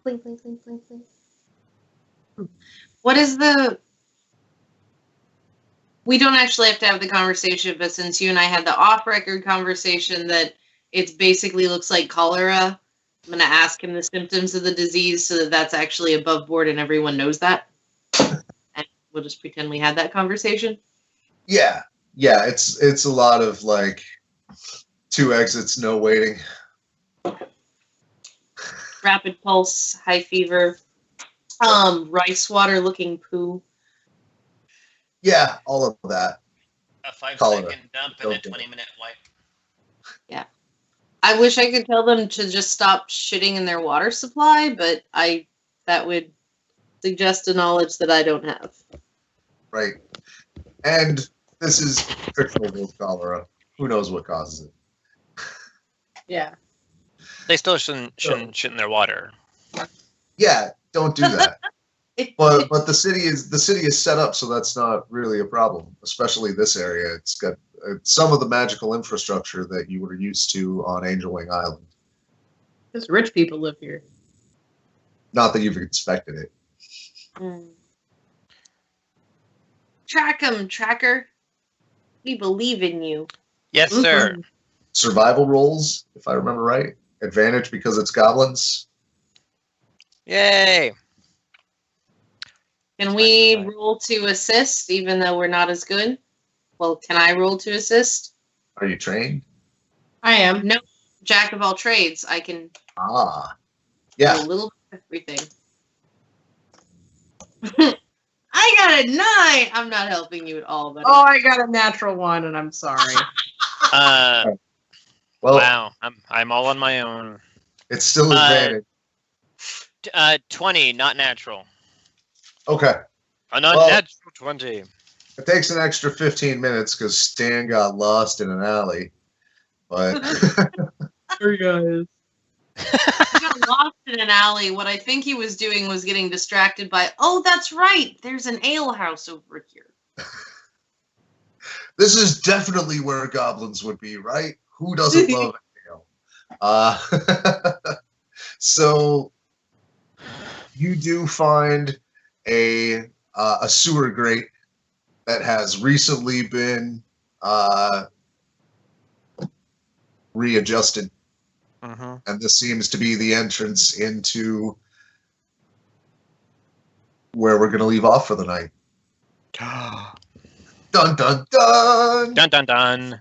Blink, blink, blink, blink, blink. What is the... We don't actually have to have the conversation, but since you and I had the off-record conversation that it basically looks like cholera, I'm going to ask him the symptoms of the disease so that that's actually above board and everyone knows that. And we'll just pretend we had that conversation. Yeah. It's a lot of like 2 exits, no waiting. Rapid pulse, high fever, rice water looking poo. Yeah, all of that. A 5 Call it second dump and a don't do it. 20-minute wipe. I wish I could tell them to just stop shitting in their water supply, but that would suggest a knowledge that I don't have. Right. And this is fictional world cholera. Who knows what causes it? Yeah. They still shouldn't shit in their water. Yeah, don't do that. But the city is set up so that's not really a problem, especially this area. It's got some of the magical infrastructure that you were used to on Angel Wing Island. Because rich people live here. Not that you've expected it. Track 'em, Tracker. We believe in you. Yes, sir. Survival rolls, if I remember right. Advantage because it's goblins. Yay! Can we roll to assist, even though we're not as good? Well, can I roll to assist? Are you trained? I am. No, jack of all trades. I can Ah. do Yeah. a little bit of everything. I got a 9. I'm not helping you at all, buddy. Oh, I got a natural 1, and I'm sorry. Well, Wow, I'm all on my own. it's still advantage. 20, not natural. Okay. An unnatural 20. It takes an extra 15 minutes because Stan got lost in an alley. But Here, guys. He got lost in an alley. What I think he was doing was getting distracted by, oh, that's right, there's an ale house over here. this is definitely where goblins would be, right? Who doesn't love ale? So you do find a sewer grate that has recently been readjusted. Mm-hmm. And this seems to be the entrance into where we're going to leave off for the night. Dun, dun, dun! Dun dun dun.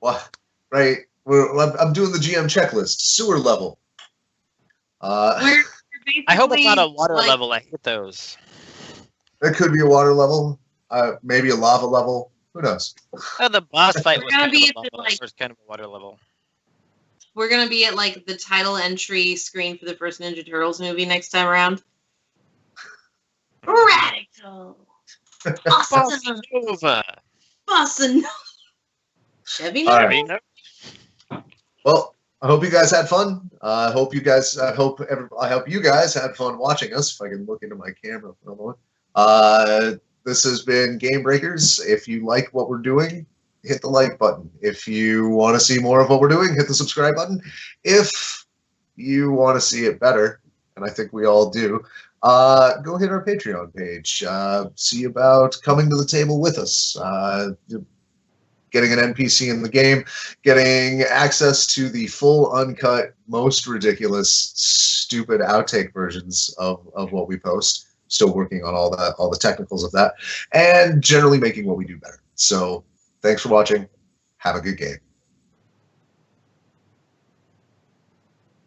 What? Right. I'm doing the GM checklist. Sewer level. We're I hope it's not a basically, water like, level. I hate those. It could be a water level. Maybe a lava level. Who knows? Oh, the boss fight We're was gonna kind be of a at the, lava, like- so it's kind of a water level. We're gonna be at like the title entry screen for the first Ninja Turtles movie next time around. Radical. Awesome. Nova. Awesome. Chevy All Nova. right. Well, I hope you guys had fun. I hope you guys had fun watching us. If I can look into my camera for a moment. This has been GameBreakers. If you like what we're doing, hit the like button. If you want to see more of what we're doing, hit the subscribe button. If you want to see it better, and I think we all do, go hit our Patreon page. See about coming to the table with us. Getting an NPC in the game, getting access to the full, uncut, most ridiculous, stupid outtake versions of what we post. Still working on all the technicals of that, and generally making what we do better. So, thanks for watching. Have a good game.